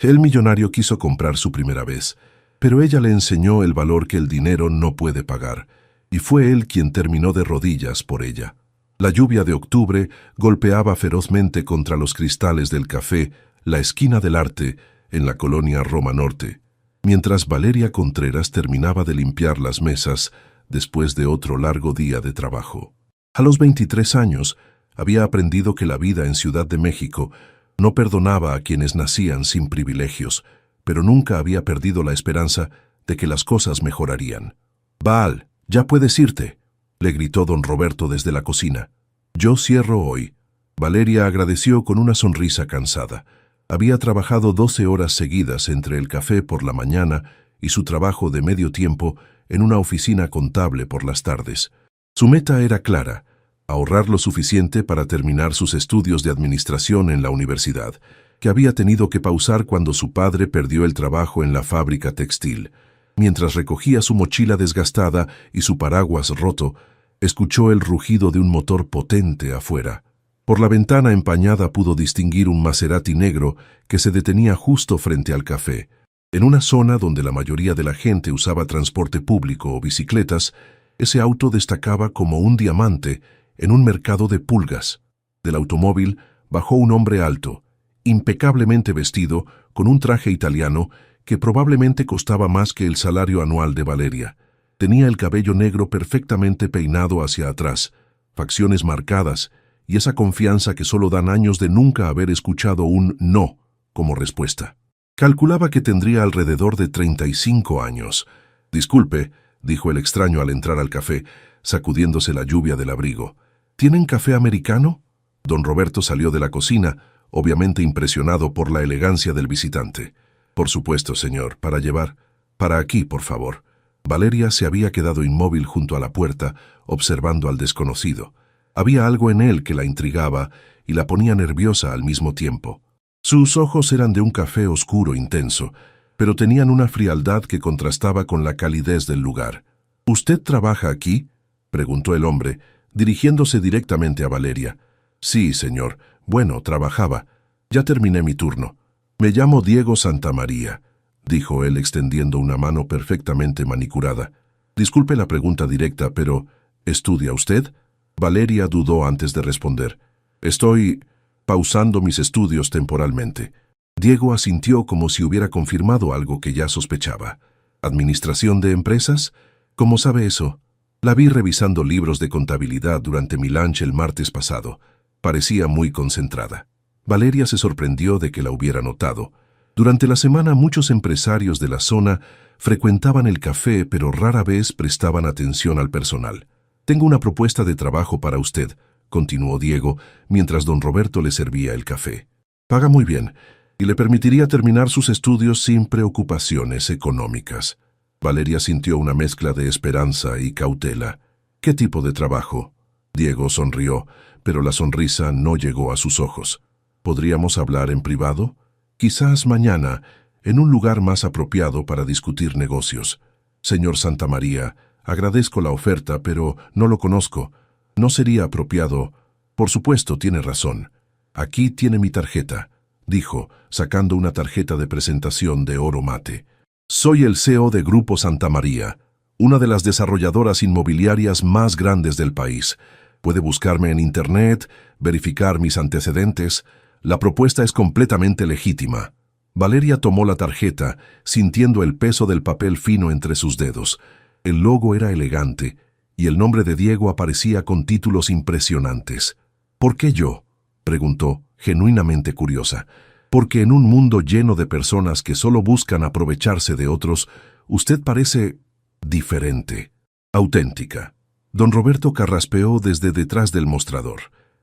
El millonario quiso comprar su primera vez, pero ella le enseñó el valor que el dinero no puede pagar, y fue él quien terminó de rodillas por ella. La lluvia de octubre golpeaba ferozmente contra los cristales del café La Esquina del Arte en la colonia Roma Norte, mientras Valeria Contreras terminaba de limpiar las mesas después de otro largo día de trabajo. A los 23 años, había aprendido que la vida en Ciudad de México no perdonaba a quienes nacían sin privilegios, pero nunca había perdido la esperanza de que las cosas mejorarían. «Val, ya puedes irte», le gritó don Roberto desde la cocina. «Yo cierro hoy». Valeria agradeció con una sonrisa cansada. Había trabajado 12 horas seguidas entre el café por la mañana y su trabajo de medio tiempo en una oficina contable por las tardes. Su meta era clara: ahorrar lo suficiente para terminar sus estudios de administración en la universidad, que había tenido que pausar cuando su padre perdió el trabajo en la fábrica textil. Mientras recogía su mochila desgastada y su paraguas roto, escuchó el rugido de un motor potente afuera. Por la ventana empañada pudo distinguir un Maserati negro que se detenía justo frente al café. En una zona donde la mayoría de la gente usaba transporte público o bicicletas, ese auto destacaba como un diamante en un mercado de pulgas. Del automóvil bajó un hombre alto, impecablemente vestido, con un traje italiano que probablemente costaba más que el salario anual de Valeria. Tenía el cabello negro perfectamente peinado hacia atrás, facciones marcadas y esa confianza que solo dan años de nunca haber escuchado un «no» como respuesta. Calculaba que tendría alrededor de 35 años. «Disculpe», dijo el extraño al entrar al café, sacudiéndose la lluvia del abrigo. «¿Tienen café americano?» Don Roberto salió de la cocina, obviamente impresionado por la elegancia del visitante. «Por supuesto, señor, para llevar. Para aquí, por favor». Valeria se había quedado inmóvil junto a la puerta, observando al desconocido. Había algo en él que la intrigaba y la ponía nerviosa al mismo tiempo. Sus ojos eran de un café oscuro intenso, pero tenían una frialdad que contrastaba con la calidez del lugar. «¿Usted trabaja aquí?», preguntó el hombre, dirigiéndose directamente a Valeria. «Sí, señor. Bueno, trabajaba. Ya terminé mi turno. Me llamo Diego Santamaría», dijo él extendiendo una mano perfectamente manicurada. «Disculpe la pregunta directa, pero ¿estudia usted?». Valeria dudó antes de responder. «Estoy pausando mis estudios temporalmente». Diego asintió como si hubiera confirmado algo que ya sospechaba. «¿Administración de empresas? ¿Cómo sabe eso?». «La vi revisando libros de contabilidad durante mi lunch el martes pasado. Parecía muy concentrada». Valeria se sorprendió de que la hubiera notado. Durante la semana muchos empresarios de la zona frecuentaban el café, pero rara vez prestaban atención al personal. «Tengo una propuesta de trabajo para usted», continuó Diego, mientras don Roberto le servía el café. «Paga muy bien y le permitiría terminar sus estudios sin preocupaciones económicas». Valeria sintió una mezcla de esperanza y cautela. «¿Qué tipo de trabajo?». Diego sonrió, pero la sonrisa no llegó a sus ojos. «¿Podríamos hablar en privado? Quizás mañana, en un lugar más apropiado para discutir negocios. Señor Santamaría, agradezco la oferta, pero no lo conozco. No sería apropiado». «Por supuesto, tiene razón. Aquí tiene mi tarjeta», dijo, sacando una tarjeta de presentación de oro mate. «Soy el CEO de Grupo Santamaría, una de las desarrolladoras inmobiliarias más grandes del país. Puede buscarme en Internet, verificar mis antecedentes. La propuesta es completamente legítima». Valeria tomó la tarjeta, sintiendo el peso del papel fino entre sus dedos. El logo era elegante, y el nombre de Diego aparecía con títulos impresionantes. «¿Por qué yo?», preguntó, genuinamente curiosa. «Porque en un mundo lleno de personas que solo buscan aprovecharse de otros, usted parece diferente, auténtica». Don Roberto carraspeó desde detrás del mostrador.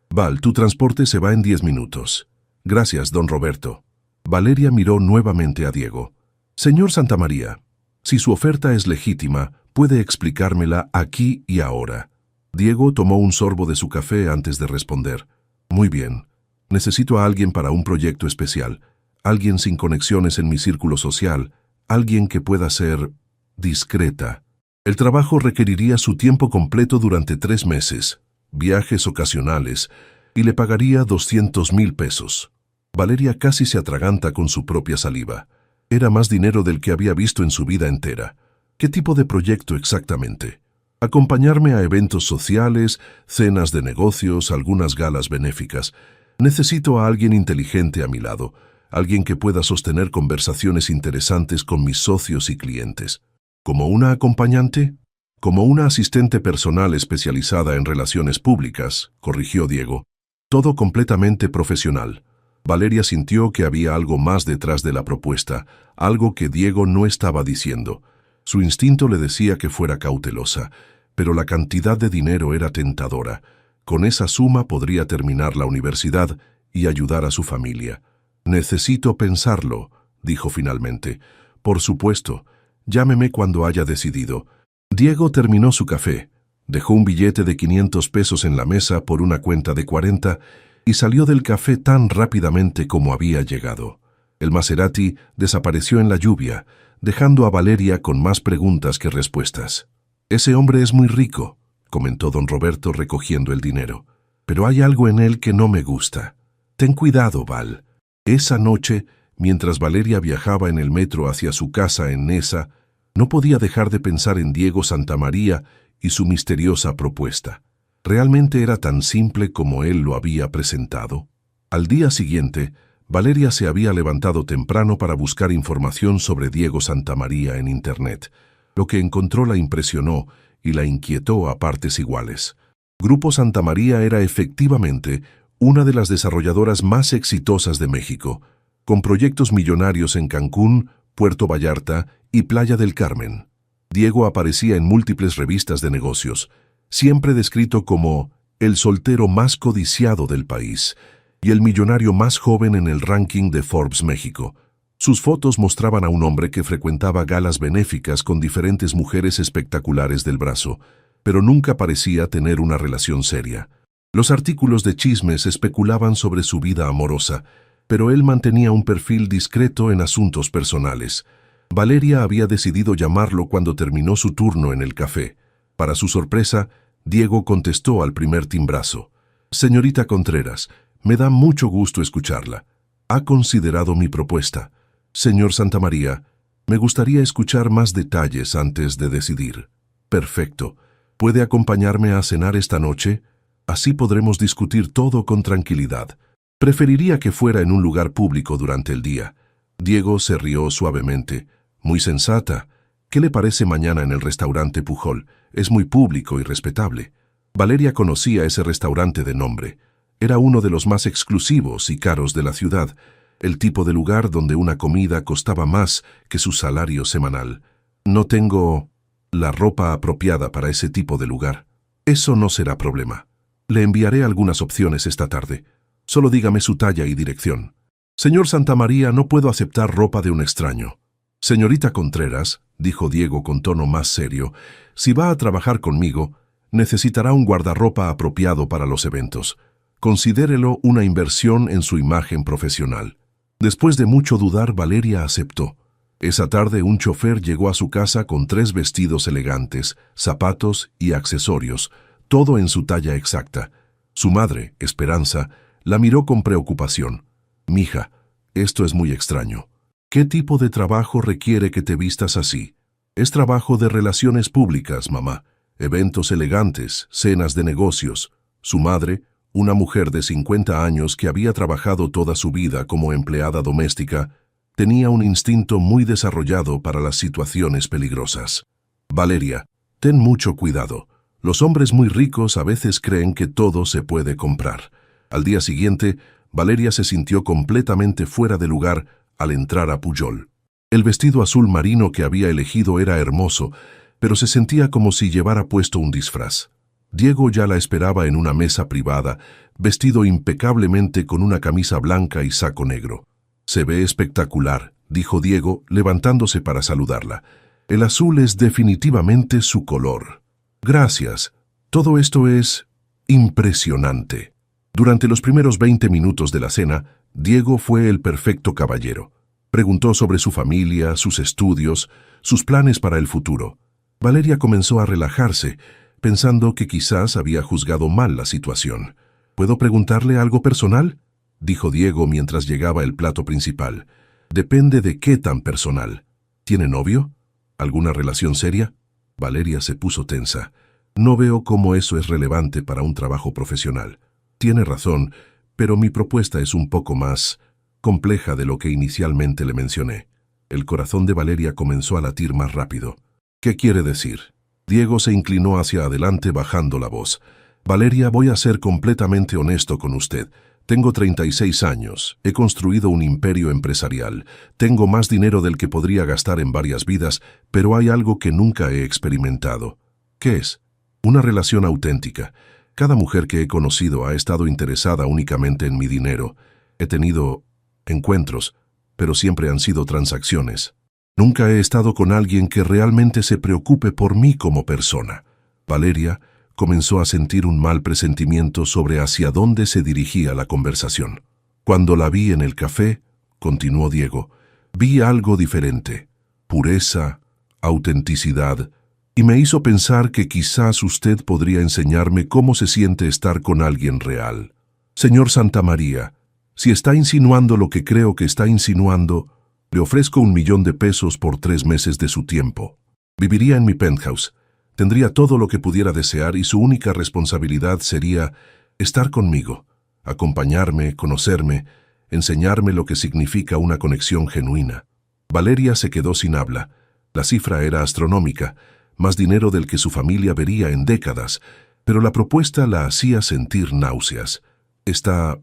«Val, tu transporte se va en 10 minutos». «Gracias, don Roberto». Valeria miró nuevamente a Diego. «Señor Santamaría, si su oferta es legítima, puede explicármela aquí y ahora». Diego tomó un sorbo de su café antes de responder. «Muy bien. Necesito a alguien para un proyecto especial. Alguien sin conexiones en mi círculo social. Alguien que pueda ser discreta. El trabajo requeriría su tiempo completo durante 3 meses, viajes ocasionales, y le pagaría 200,000 pesos». Valeria casi se atraganta con su propia saliva. Era más dinero del que había visto en su vida entera. ¿Qué tipo de proyecto exactamente? Acompañarme a eventos sociales, cenas de negocios, algunas galas benéficas. Necesito a alguien inteligente a mi lado, alguien que pueda sostener conversaciones interesantes con mis socios y clientes. ¿Como una acompañante? Como una asistente personal especializada en relaciones públicas, corrigió Diego. Todo completamente profesional. Valeria sintió que había algo más detrás de la propuesta, algo que Diego no estaba diciendo. Su instinto le decía que fuera cautelosa, pero la cantidad de dinero era tentadora. Con esa suma podría terminar la universidad y ayudar a su familia. «Necesito pensarlo», dijo finalmente. «Por supuesto. Llámeme cuando haya decidido». Diego terminó su café, dejó un billete de 500 pesos en la mesa por una cuenta de 40 y salió del café tan rápidamente como había llegado. El Maserati desapareció en la lluvia, dejando a Valeria con más preguntas que respuestas. «Ese hombre es muy rico», comentó don Roberto recogiendo el dinero. «Pero hay algo en él que no me gusta. Ten cuidado, Val». Esa noche, mientras Valeria viajaba en el metro hacia su casa en Neza, no podía dejar de pensar en Diego Santamaría y su misteriosa propuesta. ¿Realmente era tan simple como él lo había presentado? Al día siguiente, Valeria se había levantado temprano para buscar información sobre Diego Santamaría en Internet. Lo que encontró la impresionó y la inquietó a partes iguales. Grupo Santamaría era efectivamente una de las desarrolladoras más exitosas de México, con proyectos millonarios en Cancún, Puerto Vallarta y Playa del Carmen. Diego aparecía en múltiples revistas de negocios, siempre descrito como el soltero más codiciado del país y el millonario más joven en el ranking de Forbes México. Sus fotos mostraban a un hombre que frecuentaba galas benéficas con diferentes mujeres espectaculares del brazo, pero nunca parecía tener una relación seria. Los artículos de chismes especulaban sobre su vida amorosa, pero él mantenía un perfil discreto en asuntos personales. Valeria había decidido llamarlo cuando terminó su turno en el café. Para su sorpresa, Diego contestó al primer timbrazo. «Señorita Contreras, me da mucho gusto escucharla. ¿Ha considerado mi propuesta? Señor Santamaría, me gustaría escuchar más detalles antes de decidir». «Perfecto. ¿Puede acompañarme a cenar esta noche? Así podremos discutir todo con tranquilidad. Preferiría que fuera en un lugar público durante el día». Diego se rió suavemente. «Muy sensata. ¿Qué le parece mañana en el restaurante Pujol? Es muy público y respetable». Valeria conocía ese restaurante de nombre. Era uno de los más exclusivos y caros de la ciudad, el tipo de lugar donde una comida costaba más que su salario semanal. «No tengo la ropa apropiada para ese tipo de lugar». «Eso no será problema. Le enviaré algunas opciones esta tarde. Solo dígame su talla y dirección». «Señor Santamaría, no puedo aceptar ropa de un extraño». «Señorita Contreras», dijo Diego con tono más serio, «si va a trabajar conmigo, necesitará un guardarropa apropiado para los eventos. Considérelo una inversión en su imagen profesional». Después de mucho dudar, Valeria aceptó. Esa tarde un chofer llegó a su casa con 3 vestidos elegantes, zapatos y accesorios, todo en su talla exacta. Su madre, Esperanza, la miró con preocupación. «Mija, esto es muy extraño. ¿Qué tipo de trabajo requiere que te vistas así?» «Es trabajo de relaciones públicas, mamá. Eventos elegantes, cenas de negocios». Su madre, una mujer de 50 años que había trabajado toda su vida como empleada doméstica, tenía un instinto muy desarrollado para las situaciones peligrosas. «Valeria, ten mucho cuidado. Los hombres muy ricos a veces creen que todo se puede comprar». Al día siguiente, Valeria se sintió completamente fuera de lugar al entrar a Pujol. El vestido azul marino que había elegido era hermoso, pero se sentía como si llevara puesto un disfraz. Diego ya la esperaba en una mesa privada, vestido impecablemente con una camisa blanca y saco negro. «Se ve espectacular», dijo Diego, levantándose para saludarla. «El azul es definitivamente su color». «Gracias. Todo esto es impresionante». Durante los primeros 20 minutos de la cena, Diego fue el perfecto caballero. Preguntó sobre su familia, sus estudios, sus planes para el futuro. Valeria comenzó a relajarse, pensando que quizás había juzgado mal la situación. «¿Puedo preguntarle algo personal?». dijo Diego mientras llegaba el plato principal. Depende de qué tan personal. ¿Tiene novio? ¿Alguna relación seria? Valeria se puso tensa. No veo cómo eso es relevante para un trabajo profesional. Tiene razón, pero mi propuesta es un poco más compleja de lo que inicialmente le mencioné. El corazón de Valeria comenzó a latir más rápido. ¿Qué quiere decir? Diego se inclinó hacia adelante bajando la voz. Valeria, voy a ser completamente honesto con usted. Tengo 36 años, he construido un imperio empresarial, tengo más dinero del que podría gastar en varias vidas, pero hay algo que nunca he experimentado. ¿Qué es? Una relación auténtica. Cada mujer que he conocido ha estado interesada únicamente en mi dinero. He tenido encuentros, pero siempre han sido transacciones. Nunca he estado con alguien que realmente se preocupe por mí como persona. Valeria comenzó a sentir un mal presentimiento sobre hacia dónde se dirigía la conversación. Cuando la vi en el café, continuó Diego, vi algo diferente, pureza, autenticidad, y me hizo pensar que quizás usted podría enseñarme cómo se siente estar con alguien real. Señor Santamaría, si está insinuando lo que creo que está insinuando, le ofrezco $1.000.000 por 3 meses de su tiempo. Viviría en mi penthouse. Tendría todo lo que pudiera desear y su única responsabilidad sería estar conmigo, acompañarme, conocerme, enseñarme lo que significa una conexión genuina. Valeria se quedó sin habla. La cifra era astronómica, más dinero del que su familia vería en décadas, pero la propuesta la hacía sentir náuseas. ¿Está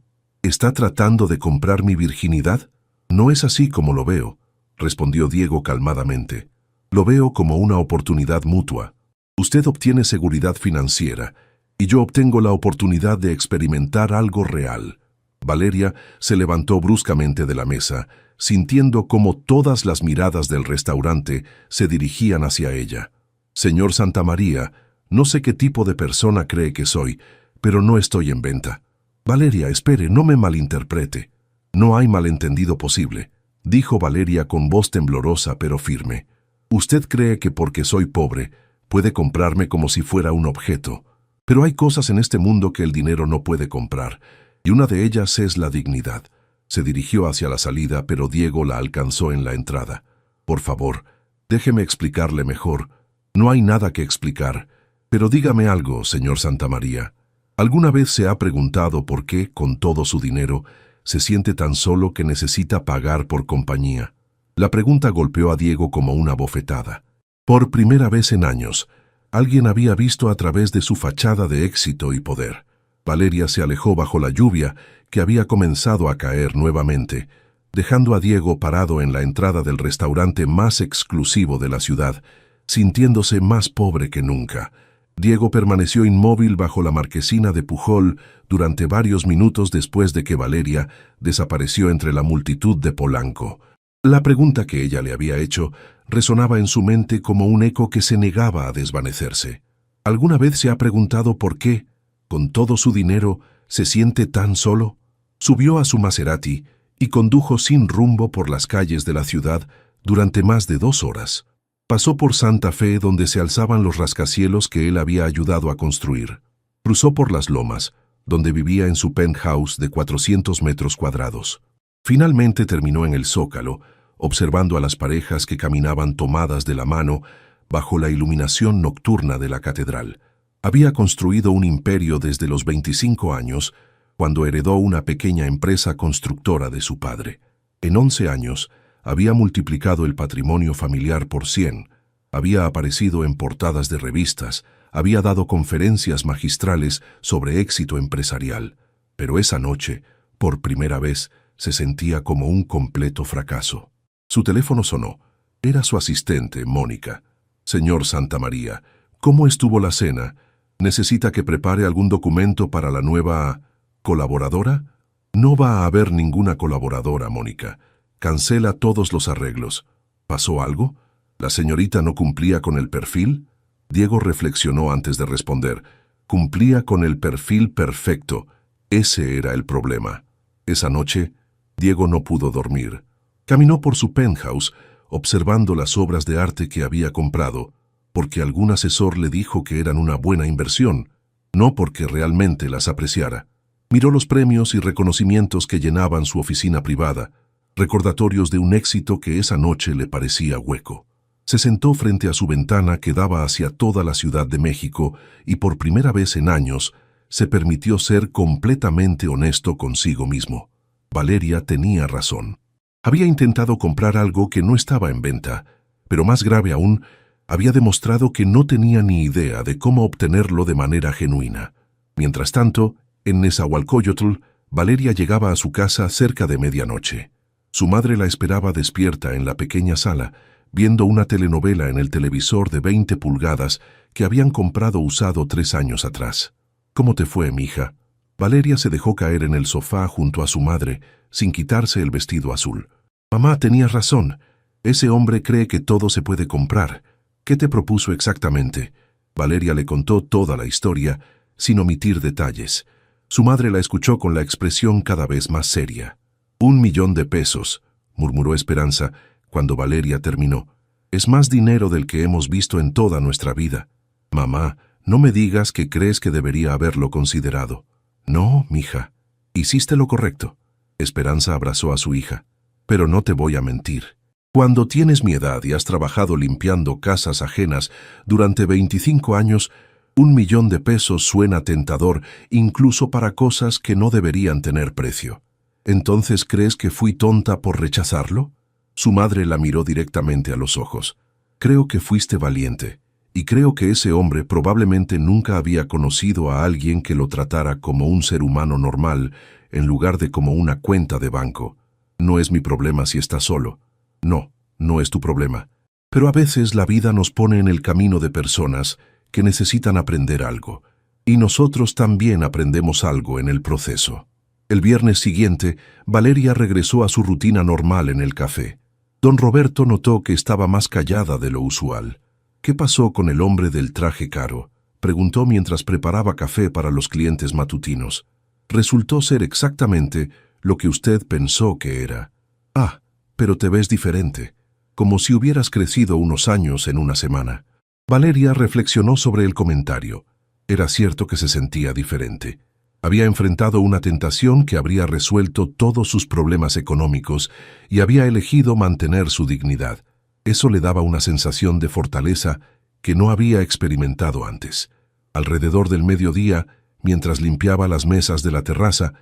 tratando de comprar mi virginidad? No es así como lo veo, respondió Diego calmadamente. Lo veo como una oportunidad mutua. Usted obtiene seguridad financiera y yo obtengo la oportunidad de experimentar algo real. Valeria se levantó bruscamente de la mesa, sintiendo cómo todas las miradas del restaurante se dirigían hacia ella. Señor Santamaría, no sé qué tipo de persona cree que soy, pero no estoy en venta. Valeria, espere, no me malinterprete. No hay malentendido posible, dijo Valeria con voz temblorosa pero firme. Usted cree que porque soy pobre, puede comprarme como si fuera un objeto. Pero hay cosas en este mundo que el dinero no puede comprar, y una de ellas es la dignidad. Se dirigió hacia la salida, pero Diego la alcanzó en la entrada. Por favor, déjeme explicarle mejor. No hay nada que explicar. Pero dígame algo, señor Santamaría. ¿Alguna vez se ha preguntado por qué, con todo su dinero, se siente tan solo que necesita pagar por compañía? La pregunta golpeó a Diego como una bofetada. Por primera vez en años, alguien había visto a través de su fachada de éxito y poder. Valeria se alejó bajo la lluvia, que había comenzado a caer nuevamente, dejando a Diego parado en la entrada del restaurante más exclusivo de la ciudad, sintiéndose más pobre que nunca. Diego permaneció inmóvil bajo la marquesina de Pujol durante varios minutos después de que Valeria desapareció entre la multitud de Polanco. La pregunta que ella le había hecho resonaba en su mente como un eco que se negaba a desvanecerse. ¿Alguna vez se ha preguntado por qué, con todo su dinero, se siente tan solo? Subió a su Maserati y condujo sin rumbo por las calles de la ciudad durante más de 2 horas. Pasó por Santa Fe, donde se alzaban los rascacielos que él había ayudado a construir. Cruzó por las lomas, donde vivía en su penthouse de 400 metros cuadrados. Finalmente terminó en el Zócalo, observando a las parejas que caminaban tomadas de la mano bajo la iluminación nocturna de la catedral. Había construido un imperio desde los 25 años, cuando heredó una pequeña empresa constructora de su padre. En 11 años, había multiplicado el patrimonio familiar por 100, había aparecido en portadas de revistas, había dado conferencias magistrales sobre éxito empresarial, pero esa noche, por primera vez, se sentía como un completo fracaso. Su teléfono sonó. Era su asistente, Mónica. Señor Santamaría, ¿cómo estuvo la cena? ¿Necesita que prepare algún documento para la nueva colaboradora? No va a haber ninguna colaboradora, Mónica. Cancela todos los arreglos. ¿Pasó algo? ¿La señorita no cumplía con el perfil? Diego reflexionó antes de responder. Cumplía con el perfil perfecto. Ese era el problema. Esa noche, Diego no pudo dormir. Caminó por su penthouse, observando las obras de arte que había comprado, porque algún asesor le dijo que eran una buena inversión, no porque realmente las apreciara. Miró los premios y reconocimientos que llenaban su oficina privada, recordatorios de un éxito que esa noche le parecía hueco. Se sentó frente a su ventana que daba hacia toda la Ciudad de México y por primera vez en años se permitió ser completamente honesto consigo mismo. Valeria tenía razón. Había intentado comprar algo que no estaba en venta, pero más grave aún, había demostrado que no tenía ni idea de cómo obtenerlo de manera genuina. Mientras tanto, en Nezahualcóyotl, Valeria llegaba a su casa cerca de medianoche. Su madre la esperaba despierta en la pequeña sala, viendo una telenovela en el televisor de 20 pulgadas que habían comprado usado 3 años atrás. ¿Cómo te fue, mija? Valeria se dejó caer en el sofá junto a su madre, sin quitarse el vestido azul. Mamá, tenías razón. Ese hombre cree que todo se puede comprar. ¿Qué te propuso exactamente? Valeria le contó toda la historia, sin omitir detalles. Su madre la escuchó con la expresión cada vez más seria. 1 millón de pesos, murmuró Esperanza, cuando Valeria terminó. Es más dinero del que hemos visto en toda nuestra vida. Mamá, no me digas que crees que debería haberlo considerado. No, mija. Hiciste lo correcto. Esperanza abrazó a su hija. Pero no te voy a mentir. Cuando tienes mi edad y has trabajado limpiando casas ajenas durante 25 años, 1 millón de pesos suena tentador incluso para cosas que no deberían tener precio. ¿Entonces crees que fui tonta por rechazarlo? Su madre la miró directamente a los ojos. Creo que fuiste valiente, y creo que ese hombre probablemente nunca había conocido a alguien que lo tratara como un ser humano normal en lugar de como una cuenta de banco. No es mi problema si estás solo. No, no es tu problema. Pero a veces la vida nos pone en el camino de personas que necesitan aprender algo, y nosotros también aprendemos algo en el proceso. El viernes siguiente, Valeria regresó a su rutina normal en el café. Don Roberto notó que estaba más callada de lo usual. ¿Qué pasó con el hombre del traje caro?, preguntó mientras preparaba café para los clientes matutinos. Resultó ser exactamente lo que usted pensó que era. Ah, pero te ves diferente, como si hubieras crecido unos años en una semana. Valeria reflexionó sobre el comentario. Era cierto que se sentía diferente. Había enfrentado una tentación que habría resuelto todos sus problemas económicos y había elegido mantener su dignidad. Eso le daba una sensación de fortaleza que no había experimentado antes. Alrededor del mediodía, mientras limpiaba las mesas de la terraza,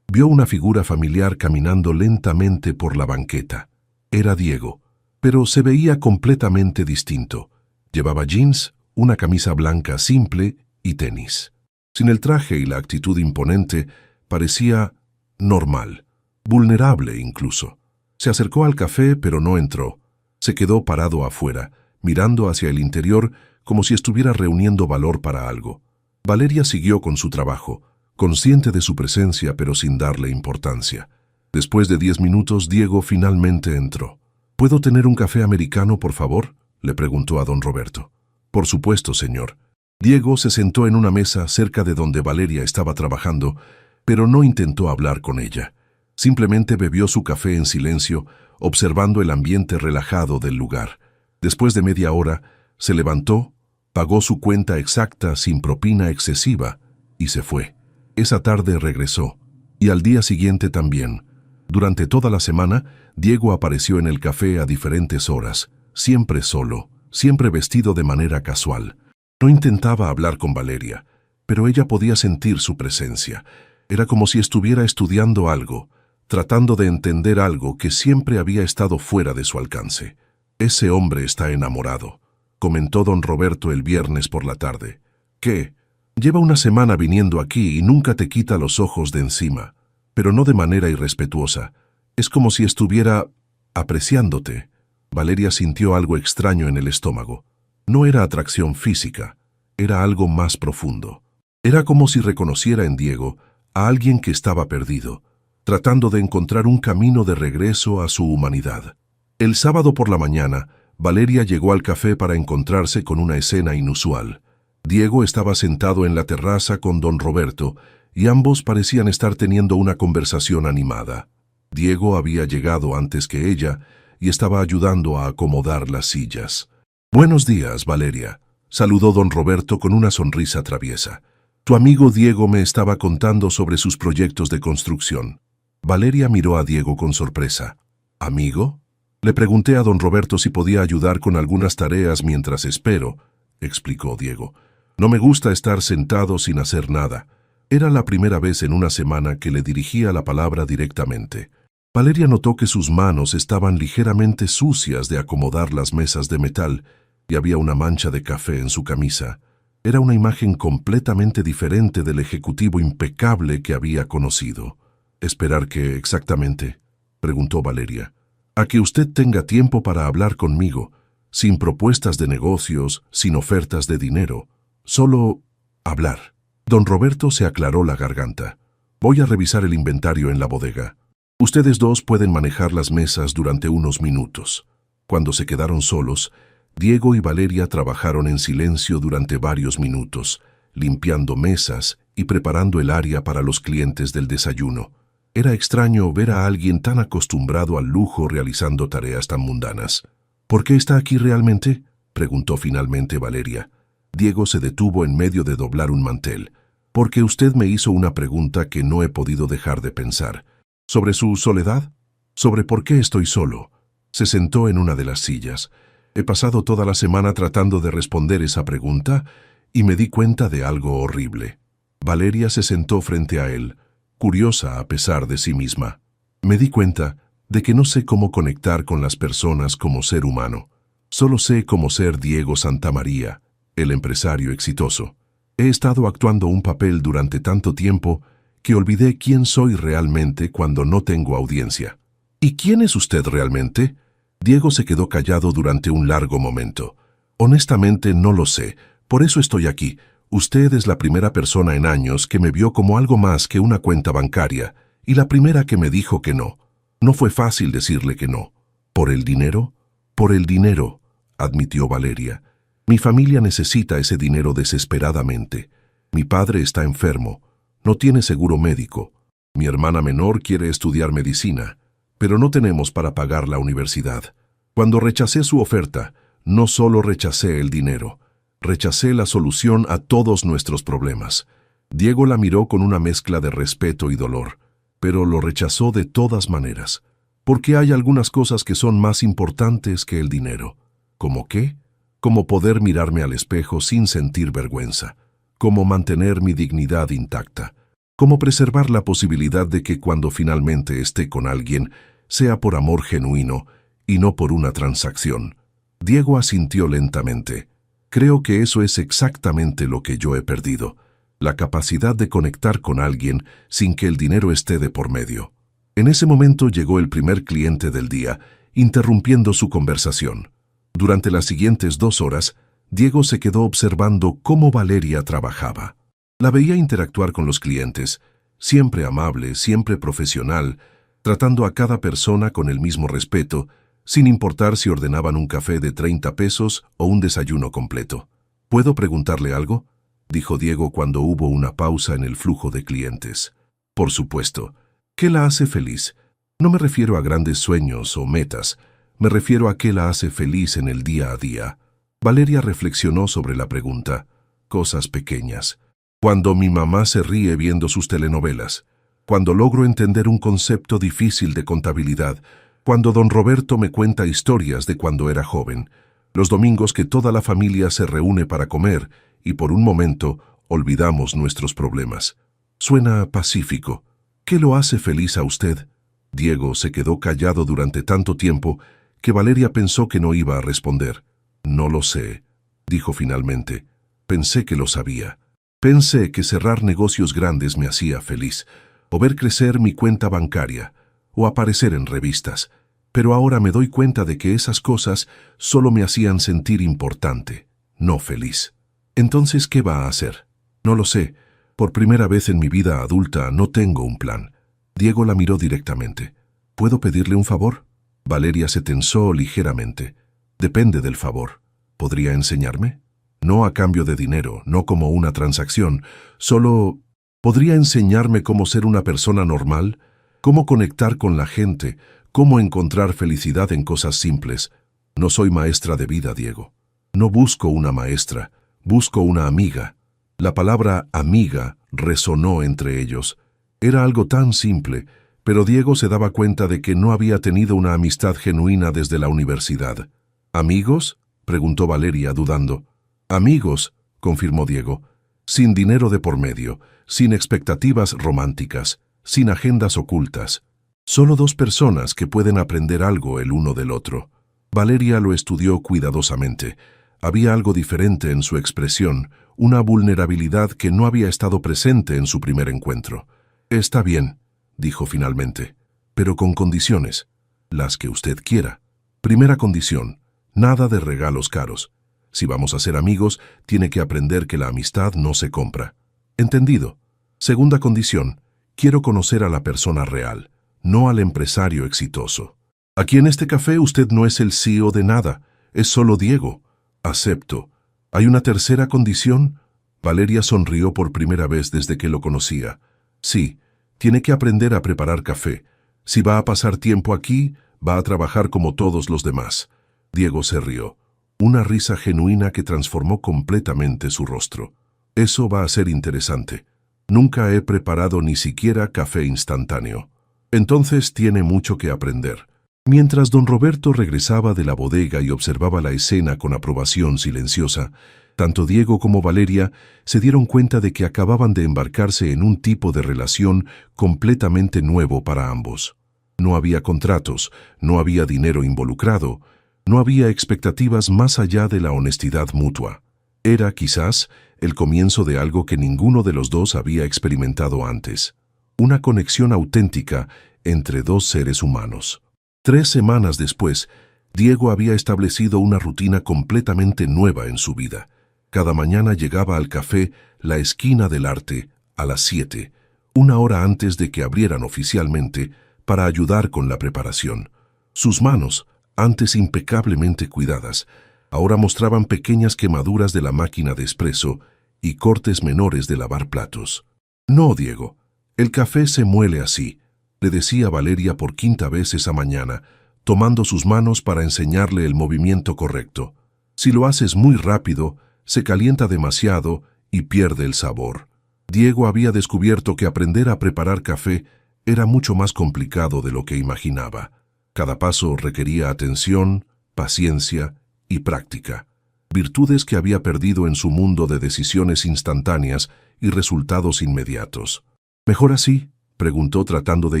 vio una figura familiar caminando lentamente por la banqueta. Era Diego, pero se veía completamente distinto. Llevaba jeans, una camisa blanca simple y tenis. Sin el traje y la actitud imponente, parecía normal, vulnerable incluso. Se acercó al café, pero no entró. Se quedó parado afuera, mirando hacia el interior como si estuviera reuniendo valor para algo. Valeria siguió con su trabajo, consciente de su presencia pero sin darle importancia. Después de 10 minutos, Diego finalmente entró. ¿Puedo tener un café americano, por favor?, le preguntó a don Roberto. Por supuesto, señor. Diego se sentó en una mesa cerca de donde Valeria estaba trabajando, pero no intentó hablar con ella. Simplemente bebió su café en silencio, observando el ambiente relajado del lugar. Después de media hora, se levantó, pagó su cuenta exacta sin propina excesiva y se fue. Esa tarde regresó, y al día siguiente también. Durante toda la semana, Diego apareció en el café a diferentes horas, siempre solo, siempre vestido de manera casual. No intentaba hablar con Valeria, pero ella podía sentir su presencia. Era como si estuviera estudiando algo, tratando de entender algo que siempre había estado fuera de su alcance. Ese hombre está enamorado, comentó don Roberto el viernes por la tarde. ¿Qué? Lleva una semana viniendo aquí y nunca te quita los ojos de encima, pero no de manera irrespetuosa. Es como si estuviera apreciándote. Valeria sintió algo extraño en el estómago. No era atracción física, era algo más profundo. Era como si reconociera en Diego a alguien que estaba perdido, tratando de encontrar un camino de regreso a su humanidad. El sábado por la mañana, Valeria llegó al café para encontrarse con una escena inusual. Diego estaba sentado en la terraza con don Roberto y ambos parecían estar teniendo una conversación animada. Diego había llegado antes que ella y estaba ayudando a acomodar las sillas. «Buenos días, Valeria», saludó don Roberto con una sonrisa traviesa. Tu amigo Diego me estaba contando sobre sus proyectos de construcción. Valeria miró a Diego con sorpresa. ¿Amigo? Le pregunté a don Roberto si podía ayudar con algunas tareas mientras espero, explicó Diego. No me gusta estar sentado sin hacer nada. Era la primera vez en una semana que le dirigía la palabra directamente. Valeria notó que sus manos estaban ligeramente sucias de acomodar las mesas de metal y había una mancha de café en su camisa. Era una imagen completamente diferente del ejecutivo impecable que había conocido. ¿Esperar qué exactamente?, preguntó Valeria. A que usted tenga tiempo para hablar conmigo, sin propuestas de negocios, sin ofertas de dinero. Solo hablar. Don Roberto se aclaró la garganta. Voy a revisar el inventario en la bodega. Ustedes dos pueden manejar las mesas durante unos minutos. Cuando se quedaron solos, Diego y Valeria trabajaron en silencio durante varios minutos, limpiando mesas y preparando el área para los clientes del desayuno. Era extraño ver a alguien tan acostumbrado al lujo realizando tareas tan mundanas. ¿Por qué está aquí realmente?, preguntó finalmente Valeria. Diego se detuvo en medio de doblar un mantel. Porque usted me hizo una pregunta que no he podido dejar de pensar. ¿Sobre su soledad? ¿Sobre por qué estoy solo? Se sentó en una de las sillas. He pasado toda la semana tratando de responder esa pregunta y me di cuenta de algo horrible. Valeria se sentó frente a él, curiosa a pesar de sí misma. Me di cuenta de que no sé cómo conectar con las personas como ser humano. Solo sé cómo ser Diego Santamaría, el empresario exitoso. He estado actuando un papel durante tanto tiempo que olvidé quién soy realmente cuando no tengo audiencia. ¿Y quién es usted realmente? Diego se quedó callado durante un largo momento. Honestamente no lo sé, por eso estoy aquí. Usted es la primera persona en años que me vio como algo más que una cuenta bancaria y la primera que me dijo que no. No fue fácil decirle que no. ¿Por el dinero? Por el dinero, admitió Valeria. Mi familia necesita ese dinero desesperadamente. Mi padre está enfermo, no tiene seguro médico. Mi hermana menor quiere estudiar medicina, pero no tenemos para pagar la universidad. Cuando rechacé su oferta, no solo rechacé el dinero, rechacé la solución a todos nuestros problemas. Diego la miró con una mezcla de respeto y dolor, pero lo rechazó de todas maneras, porque hay algunas cosas que son más importantes que el dinero. ¿Cómo qué? Como poder mirarme al espejo sin sentir vergüenza, como mantener mi dignidad intacta, como preservar la posibilidad de que cuando finalmente esté con alguien, sea por amor genuino y no por una transacción. Diego asintió lentamente. Creo que eso es exactamente lo que yo he perdido, la capacidad de conectar con alguien sin que el dinero esté de por medio. En ese momento llegó el primer cliente del día, interrumpiendo su conversación. Durante las siguientes 2 horas, Diego se quedó observando cómo Valeria trabajaba. La veía interactuar con los clientes, siempre amable, siempre profesional, tratando a cada persona con el mismo respeto, sin importar si ordenaban un café de 30 pesos o un desayuno completo. ¿Puedo preguntarle algo?, dijo Diego cuando hubo una pausa en el flujo de clientes. Por supuesto. ¿Qué la hace feliz? No me refiero a grandes sueños o metas, me refiero a qué la hace feliz en el día a día. Valeria reflexionó sobre la pregunta. Cosas pequeñas. Cuando mi mamá se ríe viendo sus telenovelas. Cuando logro entender un concepto difícil de contabilidad. Cuando don Roberto me cuenta historias de cuando era joven. Los domingos que toda la familia se reúne para comer y por un momento olvidamos nuestros problemas. Suena pacífico. ¿Qué lo hace feliz a usted? Diego se quedó callado durante tanto tiempo que Valeria pensó que no iba a responder. No lo sé, dijo finalmente. Pensé que lo sabía. Pensé que cerrar negocios grandes me hacía feliz, o ver crecer mi cuenta bancaria, o aparecer en revistas. Pero ahora me doy cuenta de que esas cosas solo me hacían sentir importante, no feliz. Entonces, ¿qué va a hacer? No lo sé. Por primera vez en mi vida adulta no tengo un plan. Diego la miró directamente. ¿Puedo pedirle un favor? Valeria se tensó ligeramente. Depende del favor. ¿Podría enseñarme? No a cambio de dinero, no como una transacción. Solo, ¿podría enseñarme cómo ser una persona normal? ¿Cómo conectar con la gente? ¿Cómo encontrar felicidad en cosas simples? No soy maestra de vida, Diego. No busco una maestra, busco una amiga. La palabra amiga resonó entre ellos. Era algo tan simple, pero Diego se daba cuenta de que no había tenido una amistad genuina desde la universidad. ¿Amigos?, preguntó Valeria, dudando. Amigos, confirmó Diego, sin dinero de por medio, sin expectativas románticas, sin agendas ocultas. Solo dos personas que pueden aprender algo el uno del otro. Valeria lo estudió cuidadosamente. Había algo diferente en su expresión, una vulnerabilidad que no había estado presente en su primer encuentro. Está bien, dijo finalmente, pero con condiciones, las que usted quiera. Primera condición, nada de regalos caros. Si vamos a ser amigos, tiene que aprender que la amistad no se compra. Entendido. Segunda condición, quiero conocer a la persona real, no al empresario exitoso. Aquí en este café usted no es el CEO de nada, es solo Diego. Acepto. ¿Hay una tercera condición? Valeria sonrió por primera vez desde que lo conocía. Sí, tiene que aprender a preparar café. Si va a pasar tiempo aquí, va a trabajar como todos los demás. Diego se rió. Una risa genuina que transformó completamente su rostro. Eso va a ser interesante. Nunca he preparado ni siquiera café instantáneo. Entonces tiene mucho que aprender. Mientras don Roberto regresaba de la bodega y observaba la escena con aprobación silenciosa, tanto Diego como Valeria se dieron cuenta de que acababan de embarcarse en un tipo de relación completamente nuevo para ambos. No había contratos, no había dinero involucrado, no había expectativas más allá de la honestidad mutua. Era, quizás, el comienzo de algo que ninguno de los dos había experimentado antes. Una conexión auténtica entre dos seres humanos. 3 semanas después, Diego había establecido una rutina completamente nueva en su vida. Cada mañana llegaba al café La Esquina del Arte a las 7, una hora antes de que abrieran oficialmente, para ayudar con la preparación. Sus manos, antes impecablemente cuidadas, ahora mostraban pequeñas quemaduras de la máquina de espresso y cortes menores de lavar platos. No, Diego, el café se muele así, le decía Valeria por 5ª vez esa mañana, tomando sus manos para enseñarle el movimiento correcto. Si lo haces muy rápido, se calienta demasiado y pierde el sabor. Diego había descubierto que aprender a preparar café era mucho más complicado de lo que imaginaba. Cada paso requería atención, paciencia y práctica, virtudes que había perdido en su mundo de decisiones instantáneas y resultados inmediatos. ¿Mejor así?, preguntó tratando de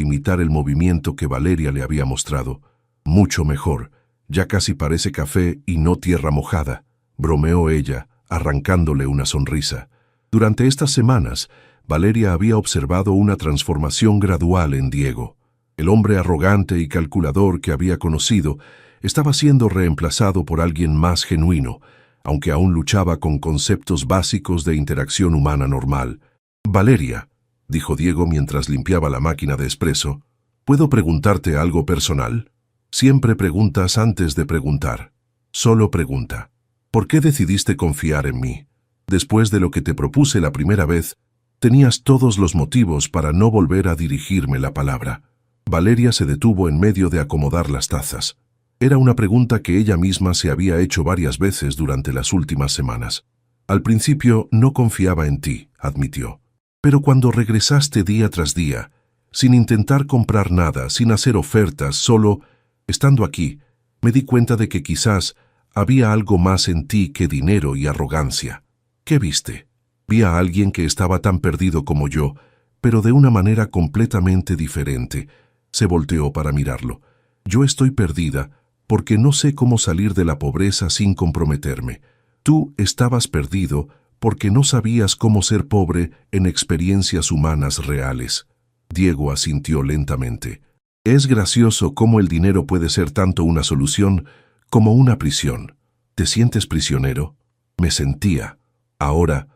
imitar el movimiento que Valeria le había mostrado. Mucho mejor, ya casi parece café y no tierra mojada, bromeó ella, arrancándole una sonrisa. Durante estas semanas, Valeria había observado una transformación gradual en Diego. El hombre arrogante y calculador que había conocido estaba siendo reemplazado por alguien más genuino, aunque aún luchaba con conceptos básicos de interacción humana normal. Valeria, dijo Diego mientras limpiaba la máquina de espresso, ¿puedo preguntarte algo personal? Siempre preguntas antes de preguntar. Solo pregunta. ¿Por qué decidiste confiar en mí? Después de lo que te propuse la primera vez, tenías todos los motivos para no volver a dirigirme la palabra. Valeria se detuvo en medio de acomodar las tazas. Era una pregunta que ella misma se había hecho varias veces durante las últimas semanas. Al principio no confiaba en ti, admitió. Pero cuando regresaste día tras día, sin intentar comprar nada, sin hacer ofertas, solo estando aquí, me di cuenta de que quizás había algo más en ti que dinero y arrogancia. ¿Qué viste? Vi a alguien que estaba tan perdido como yo, pero de una manera completamente diferente. Se volteó para mirarlo. Yo estoy perdida porque no sé cómo salir de la pobreza sin comprometerme. Tú estabas perdido porque no sabías cómo ser pobre en experiencias humanas reales. Diego asintió lentamente. Es gracioso cómo el dinero puede ser tanto una solución como una prisión. ¿Te sientes prisionero? Me sentía. Ahora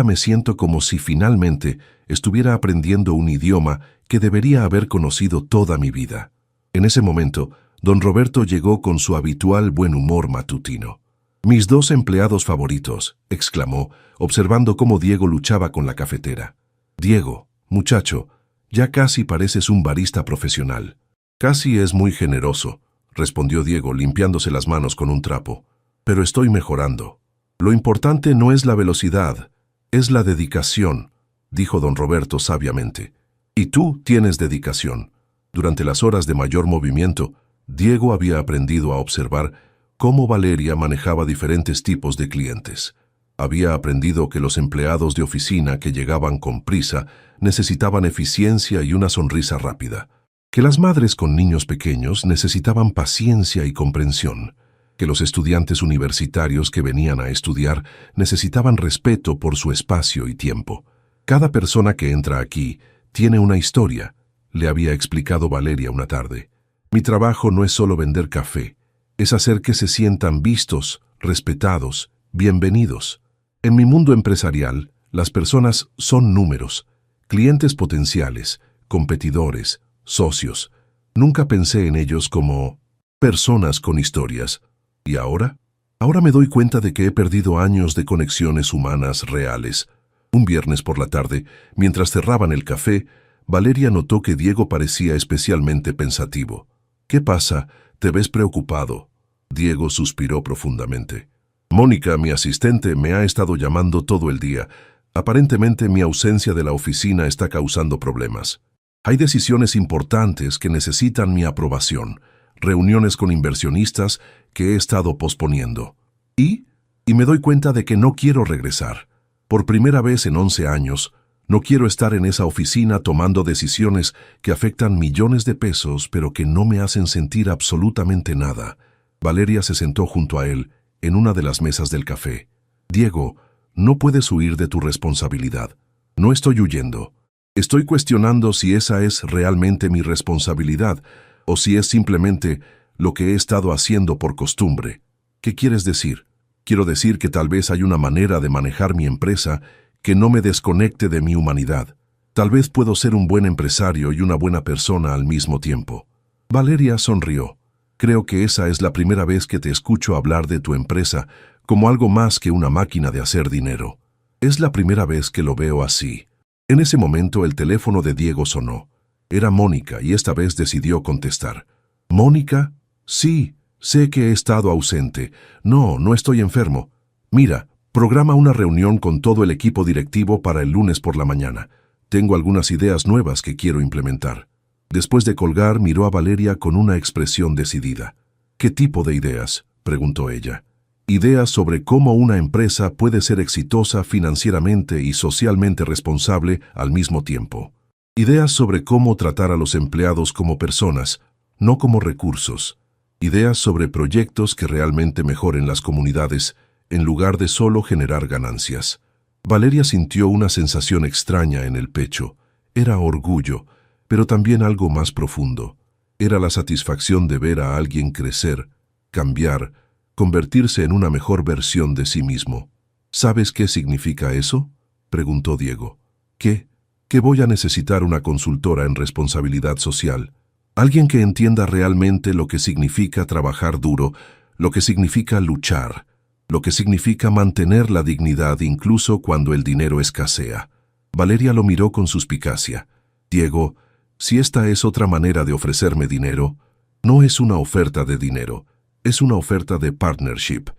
me siento como si finalmente estuviera aprendiendo un idioma que debería haber conocido toda mi vida. En ese momento, don Roberto llegó con su habitual buen humor matutino. «Mis 2 empleados favoritos», exclamó, observando cómo Diego luchaba con la cafetera. «Diego, muchacho, ya casi pareces un barista profesional». «Casi es muy generoso», respondió Diego, limpiándose las manos con un trapo. «Pero estoy mejorando. Lo importante no es la velocidad, Es la dedicación, dijo don Roberto sabiamente. Y tú tienes dedicación. Durante las horas de mayor movimiento, Diego había aprendido a observar cómo Valeria manejaba diferentes tipos de clientes. Había aprendido que los empleados de oficina que llegaban con prisa necesitaban eficiencia y una sonrisa rápida, que las madres con niños pequeños necesitaban paciencia y comprensión, que los estudiantes universitarios que venían a estudiar necesitaban respeto por su espacio y tiempo. Cada persona que entra aquí tiene una historia, le había explicado Valeria una tarde. Mi trabajo no es solo vender café, es hacer que se sientan vistos, respetados, bienvenidos. En mi mundo empresarial, las personas son números, clientes potenciales, competidores, socios. Nunca pensé en ellos como personas con historias. ¿Y ahora? Ahora me doy cuenta de que he perdido años de conexiones humanas reales. Un viernes por la tarde, mientras cerraban el café, Valeria notó que Diego parecía especialmente pensativo. «¿Qué pasa? Te ves preocupado». Diego suspiró profundamente. «Mónica, mi asistente, me ha estado llamando todo el día. Aparentemente mi ausencia de la oficina está causando problemas. Hay decisiones importantes que necesitan mi aprobación, reuniones con inversionistas que he estado posponiendo. Y me doy cuenta de que no quiero regresar. Por primera vez en 11 años, no quiero estar en esa oficina tomando decisiones que afectan millones de pesos, pero que no me hacen sentir absolutamente nada». Valeria se sentó junto a él, en una de las mesas del café. «Diego, no puedes huir de tu responsabilidad. No estoy huyendo. Estoy cuestionando si esa es realmente mi responsabilidad o si es simplemente lo que he estado haciendo por costumbre. ¿Qué quieres decir?» «Quiero decir que tal vez hay una manera de manejar mi empresa que no me desconecte de mi humanidad. Tal vez puedo ser un buen empresario y una buena persona al mismo tiempo». Valeria sonrió. «Creo que esa es la primera vez que te escucho hablar de tu empresa como algo más que una máquina de hacer dinero. Es la primera vez que lo veo así». En ese momento el teléfono de Diego sonó. Era Mónica y esta vez decidió contestar. «¿Mónica? Sí, sé que he estado ausente. No estoy enfermo. Mira, programa una reunión con todo el equipo directivo para el lunes por la mañana. Tengo algunas ideas nuevas que quiero implementar». Después de colgar, miró a Valeria con una expresión decidida. «¿Qué tipo de ideas?», preguntó ella. «Ideas sobre cómo una empresa puede ser exitosa financieramente y socialmente responsable al mismo tiempo. Ideas sobre cómo tratar a los empleados como personas, no como recursos. Ideas sobre proyectos que realmente mejoren las comunidades, en lugar de solo generar ganancias». Valeria sintió una sensación extraña en el pecho. Era orgullo, pero también algo más profundo. Era la satisfacción de ver a alguien crecer, cambiar, convertirse en una mejor versión de sí mismo. «¿Sabes qué significa eso?», preguntó Diego. «¿Qué? Que voy a necesitar una consultora en responsabilidad social. Alguien que entienda realmente lo que significa trabajar duro, lo que significa luchar, lo que significa mantener la dignidad incluso cuando el dinero escasea». Valeria lo miró con suspicacia. «Diego, si esta es otra manera de ofrecerme dinero, no es una oferta de dinero, es una oferta de partnership.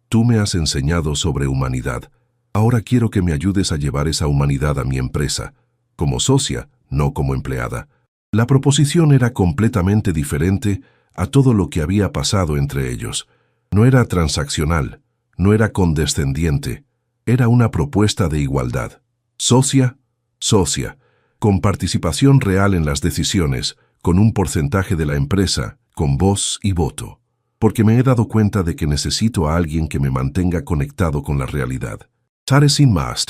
Tú me has enseñado sobre humanidad. Ahora quiero que me ayudes a llevar esa humanidad a mi empresa, como socia, no como empleada». La proposición era completamente diferente a todo lo que había pasado entre ellos. No era transaccional, no era condescendiente, era una propuesta de igualdad. «Socia, socia, con participación real en las decisiones, con un porcentaje de la empresa, con voz y voto. Porque me he dado cuenta de que necesito a alguien que me mantenga conectado con la realidad». Tarde sin más,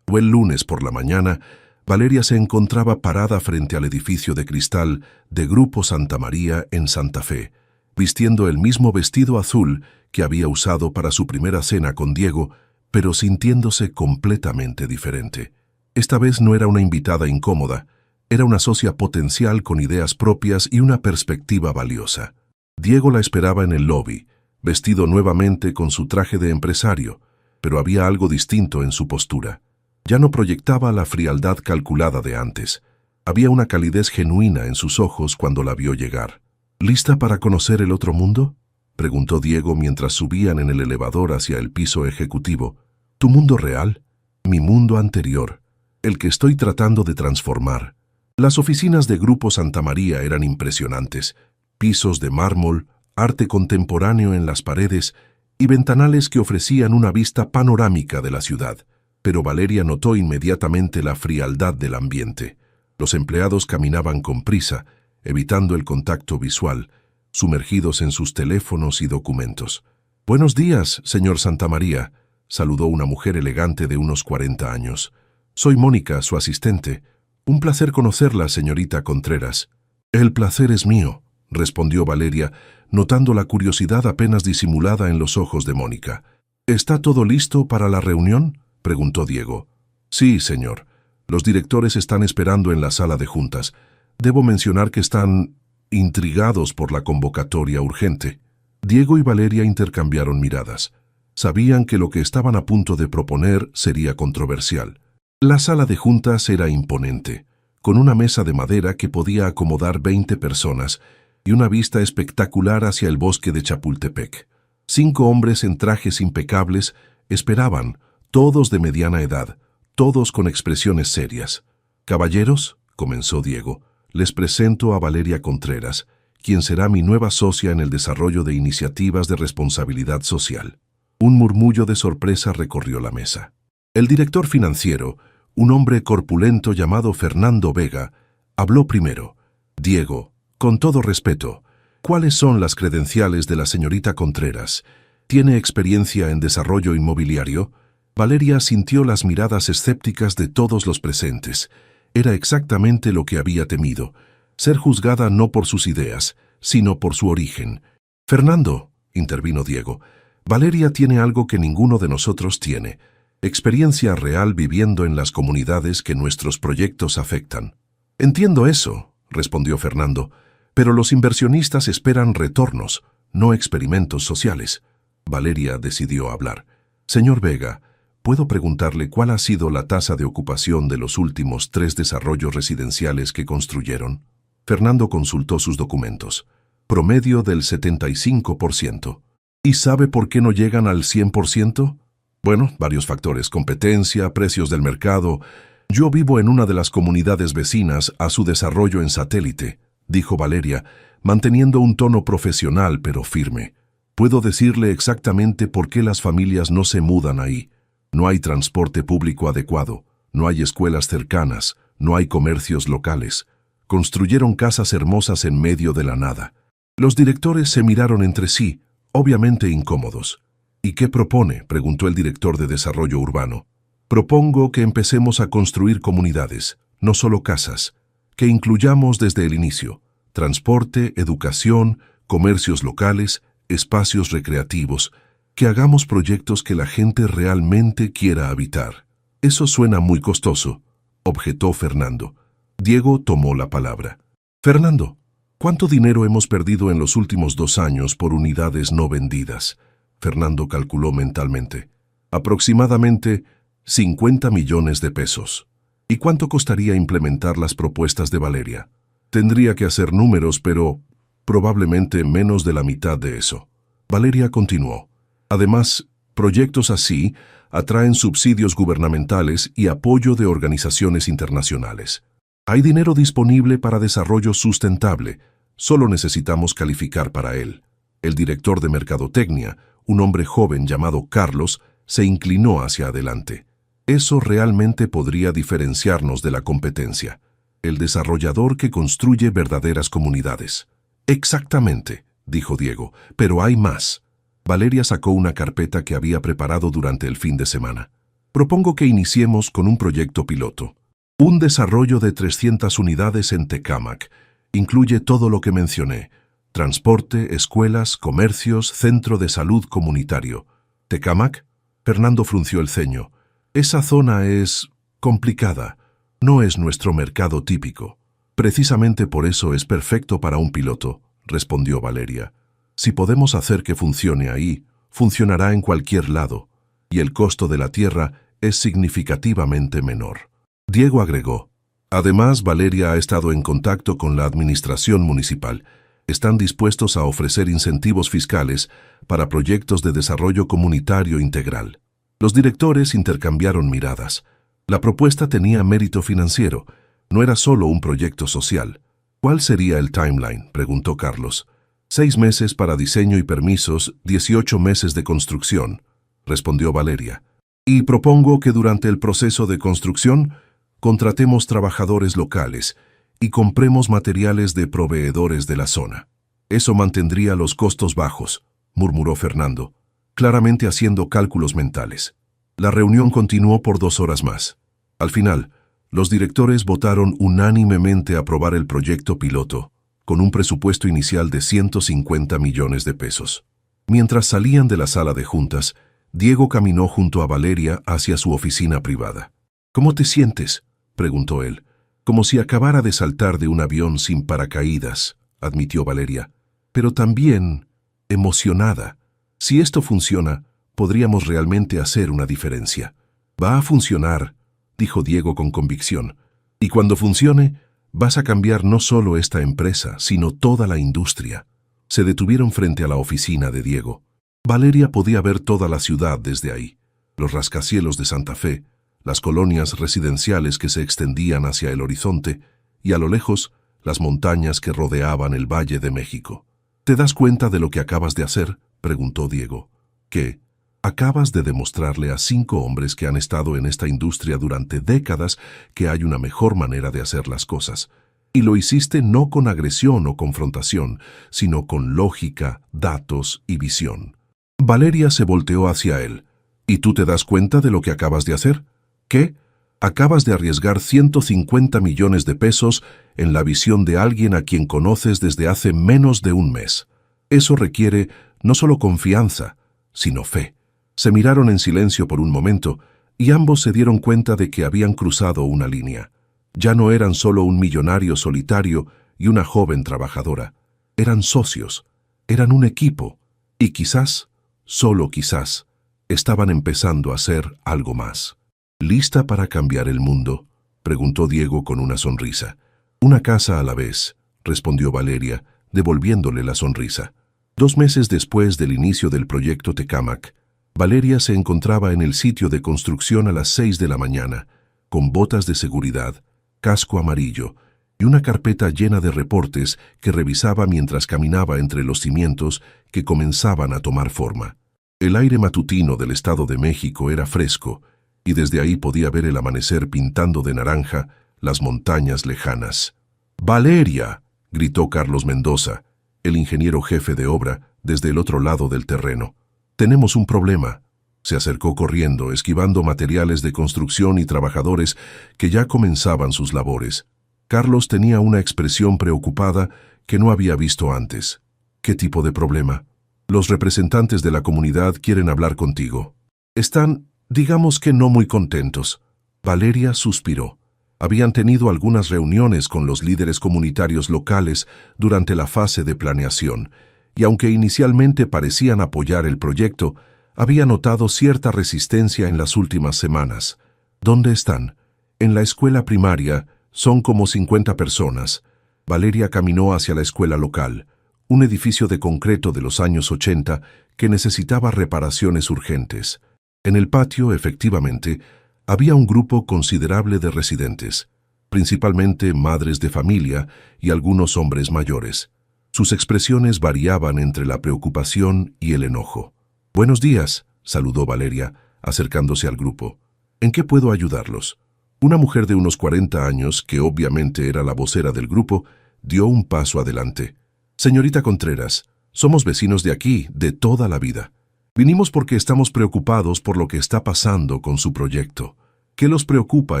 o el lunes por la mañana, Valeria se encontraba parada frente al edificio de cristal de Grupo Santa María en Santa Fe, vistiendo el mismo vestido azul que había usado para su primera cena con Diego, pero sintiéndose completamente diferente. Esta vez no era una invitada incómoda, era una socia potencial con ideas propias y una perspectiva valiosa. Diego la esperaba en el lobby, vestido nuevamente con su traje de empresario, pero había algo distinto en su postura. Ya no proyectaba la frialdad calculada de antes. Había una calidez genuina en sus ojos cuando la vio llegar. «¿Lista para conocer el otro mundo?», preguntó Diego mientras subían en el elevador hacia el piso ejecutivo. «¿Tu mundo real?». Mi mundo anterior, el que estoy tratando de transformar. Las oficinas de Grupo Santa María eran impresionantes. Pisos de mármol, arte contemporáneo en las paredes y ventanales que ofrecían una vista panorámica de la ciudad. Pero Valeria notó inmediatamente la frialdad del ambiente. Los empleados caminaban con prisa, evitando el contacto visual, sumergidos en sus teléfonos y documentos. «Buenos días, señor Santamaría», saludó una mujer elegante de unos 40 años. «Soy Mónica, su asistente. Un placer conocerla, señorita Contreras». «El placer es mío», respondió Valeria, notando la curiosidad apenas disimulada en los ojos de Mónica. «¿Está todo listo para la reunión?», preguntó Diego. «Sí, señor. Los directores están esperando en la sala de juntas. Debo mencionar que están intrigados por la convocatoria urgente». Diego y Valeria intercambiaron miradas. Sabían que lo que estaban a punto de proponer sería controversial. La sala de juntas era imponente, con una mesa de madera que podía acomodar 20 personas y una vista espectacular hacia el bosque de Chapultepec. 5 hombres en trajes impecables esperaban, todos de mediana edad, todos con expresiones serias. «Caballeros», comenzó Diego, «les presento a Valeria Contreras, quien será mi nueva socia en el desarrollo de iniciativas de responsabilidad social». Un murmullo de sorpresa recorrió la mesa. El director financiero, un hombre corpulento llamado Fernando Vega, habló primero. «Diego, con todo respeto, ¿cuáles son las credenciales de la señorita Contreras? ¿Tiene experiencia en desarrollo inmobiliario?». Valeria sintió las miradas escépticas de todos los presentes. Era exactamente lo que había temido, ser juzgada no por sus ideas, sino por su origen. «Fernando», intervino Diego, «Valeria tiene algo que ninguno de nosotros tiene, experiencia real viviendo en las comunidades que nuestros proyectos afectan». «Entiendo eso», respondió Fernando, «pero los inversionistas esperan retornos, no experimentos sociales». Valeria decidió hablar. «Señor Vega, ¿puedo preguntarle cuál ha sido la tasa de ocupación de los últimos 3 desarrollos residenciales que construyeron?» Fernando consultó sus documentos. «Promedio del 75%. ¿Y sabe por qué no llegan al 100%? Bueno, varios factores: competencia, precios del mercado. Yo vivo en una de las comunidades vecinas a su desarrollo en Satélite», dijo Valeria, manteniendo un tono profesional pero firme. «Puedo decirle exactamente por qué las familias no se mudan ahí. No hay transporte público adecuado, no hay escuelas cercanas, no hay comercios locales. Construyeron casas hermosas en medio de la nada». Los directores se miraron entre sí, obviamente incómodos. «¿Y qué propone?», preguntó el director de Desarrollo Urbano. «Propongo que empecemos a construir comunidades, no solo casas, que incluyamos desde el inicio transporte, educación, comercios locales, espacios recreativos, que hagamos proyectos que la gente realmente quiera habitar». «Eso suena muy costoso», objetó Fernando. Diego tomó la palabra. «Fernando, ¿cuánto dinero hemos perdido en los últimos 2 años por unidades no vendidas?». Fernando calculó mentalmente. «Aproximadamente 50 millones de pesos. ¿Y cuánto costaría implementar las propuestas de Valeria?». «Tendría que hacer números, pero probablemente menos de la mitad de eso». Valeria continuó. «Además, proyectos así atraen subsidios gubernamentales y apoyo de organizaciones internacionales. Hay dinero disponible para desarrollo sustentable, solo necesitamos calificar para él». El director de Mercadotecnia, un hombre joven llamado Carlos, se inclinó hacia adelante. «Eso realmente podría diferenciarnos de la competencia. El desarrollador que construye verdaderas comunidades». «Exactamente», dijo Diego, «pero hay más». Valeria sacó una carpeta que había preparado durante el fin de semana. «Propongo que iniciemos con un proyecto piloto. Un desarrollo de 300 unidades en Tecámac. Incluye todo lo que mencioné: transporte, escuelas, comercios, centro de salud comunitario». «¿Tecámac?». Fernando frunció el ceño. «Esa zona es complicada. No es nuestro mercado típico». «Precisamente por eso es perfecto para un piloto», respondió Valeria. «Si podemos hacer que funcione ahí, funcionará en cualquier lado, y el costo de la tierra es significativamente menor». Diego agregó. «Además, Valeria ha estado en contacto con la administración municipal. Están dispuestos a ofrecer incentivos fiscales para proyectos de desarrollo comunitario integral». Los directores intercambiaron miradas. La propuesta tenía mérito financiero, no era solo un proyecto social. ¿Cuál sería el timeline?, preguntó Carlos. 6 meses para diseño y permisos, 18 meses de construcción, respondió Valeria. Y propongo que durante el proceso de construcción contratemos trabajadores locales y compremos materiales de proveedores de la zona. Eso mantendría los costos bajos, murmuró Fernando, claramente haciendo cálculos mentales. La reunión continuó por 2 horas más. Al final, los directores votaron unánimemente aprobar el proyecto piloto, con un presupuesto inicial de 150 millones de pesos. Mientras salían de la sala de juntas, Diego caminó junto a Valeria hacia su oficina privada. «¿Cómo te sientes?», preguntó él. «Como si acabara de saltar de un avión sin paracaídas», admitió Valeria. «Pero también emocionada. Si esto funciona, podríamos realmente hacer una diferencia». «Va a funcionar», dijo Diego con convicción. «Y cuando funcione, vas a cambiar no solo esta empresa, sino toda la industria». Se detuvieron frente a la oficina de Diego. Valeria podía ver toda la ciudad desde ahí. Los rascacielos de Santa Fe, las colonias residenciales que se extendían hacia el horizonte, y a lo lejos, las montañas que rodeaban el Valle de México. «¿Te das cuenta de lo que acabas de hacer?», preguntó Diego. «¿Qué?». «Acabas de demostrarle a 5 hombres que han estado en esta industria durante décadas que hay una mejor manera de hacer las cosas. Y lo hiciste no con agresión o confrontación, sino con lógica, datos y visión». Valeria se volteó hacia él. «¿Y tú te das cuenta de lo que acabas de hacer? ¿Qué? Acabas de arriesgar 150 millones de pesos en la visión de alguien a quien conoces desde hace menos de un mes. Eso requiere no solo confianza, sino fe». Se miraron en silencio por un momento y ambos se dieron cuenta de que habían cruzado una línea. Ya no eran solo un millonario solitario y una joven trabajadora. Eran socios, eran un equipo y quizás, solo quizás, estaban empezando a hacer algo más. «¿Lista para cambiar el mundo?», preguntó Diego con una sonrisa. «Una casa a la vez», respondió Valeria, devolviéndole la sonrisa. 2 meses después del inicio del proyecto Tecámac, Valeria se encontraba en el sitio de construcción a las 6 de la mañana, con botas de seguridad, casco amarillo y una carpeta llena de reportes que revisaba mientras caminaba entre los cimientos que comenzaban a tomar forma. El aire matutino del Estado de México era fresco, y desde ahí podía ver el amanecer pintando de naranja las montañas lejanas. «¡Valeria!», gritó Carlos Mendoza, el ingeniero jefe de obra, desde el otro lado del terreno. «Tenemos un problema». Se acercó corriendo, esquivando materiales de construcción y trabajadores que ya comenzaban sus labores. Carlos tenía una expresión preocupada que no había visto antes. «¿Qué tipo de problema?». «Los representantes de la comunidad quieren hablar contigo. Están, digamos que no muy contentos». Valeria suspiró. Habían tenido algunas reuniones con los líderes comunitarios locales durante la fase de planeación, y aunque inicialmente parecían apoyar el proyecto, había notado cierta resistencia en las últimas semanas. «¿Dónde están?». «En la escuela primaria, son como 50 personas». Valeria caminó hacia la escuela local, un edificio de concreto de los años 80 que necesitaba reparaciones urgentes. En el patio, efectivamente, había un grupo considerable de residentes, principalmente madres de familia y algunos hombres mayores. Sus expresiones variaban entre la preocupación y el enojo. «Buenos días», saludó Valeria, acercándose al grupo. «¿En qué puedo ayudarlos?». Una mujer de unos 40 años, que obviamente era la vocera del grupo, dio un paso adelante. «Señorita Contreras, somos vecinos de aquí, de toda la vida. Vinimos porque estamos preocupados por lo que está pasando con su proyecto. ¿Qué los preocupa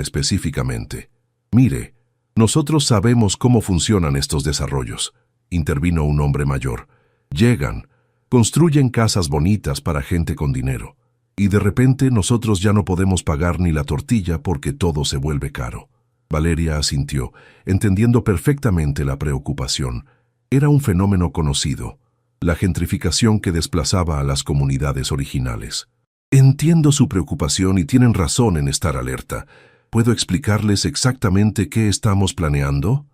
específicamente?». «Mire, nosotros sabemos cómo funcionan estos desarrollos», intervino un hombre mayor. «Llegan, construyen casas bonitas para gente con dinero, y de repente nosotros ya no podemos pagar ni la tortilla porque todo se vuelve caro». Valeria asintió, entendiendo perfectamente la preocupación. Era un fenómeno conocido, la gentrificación que desplazaba a las comunidades originales. «Entiendo su preocupación y tienen razón en estar alerta. ¿Puedo explicarles exactamente qué estamos planeando?».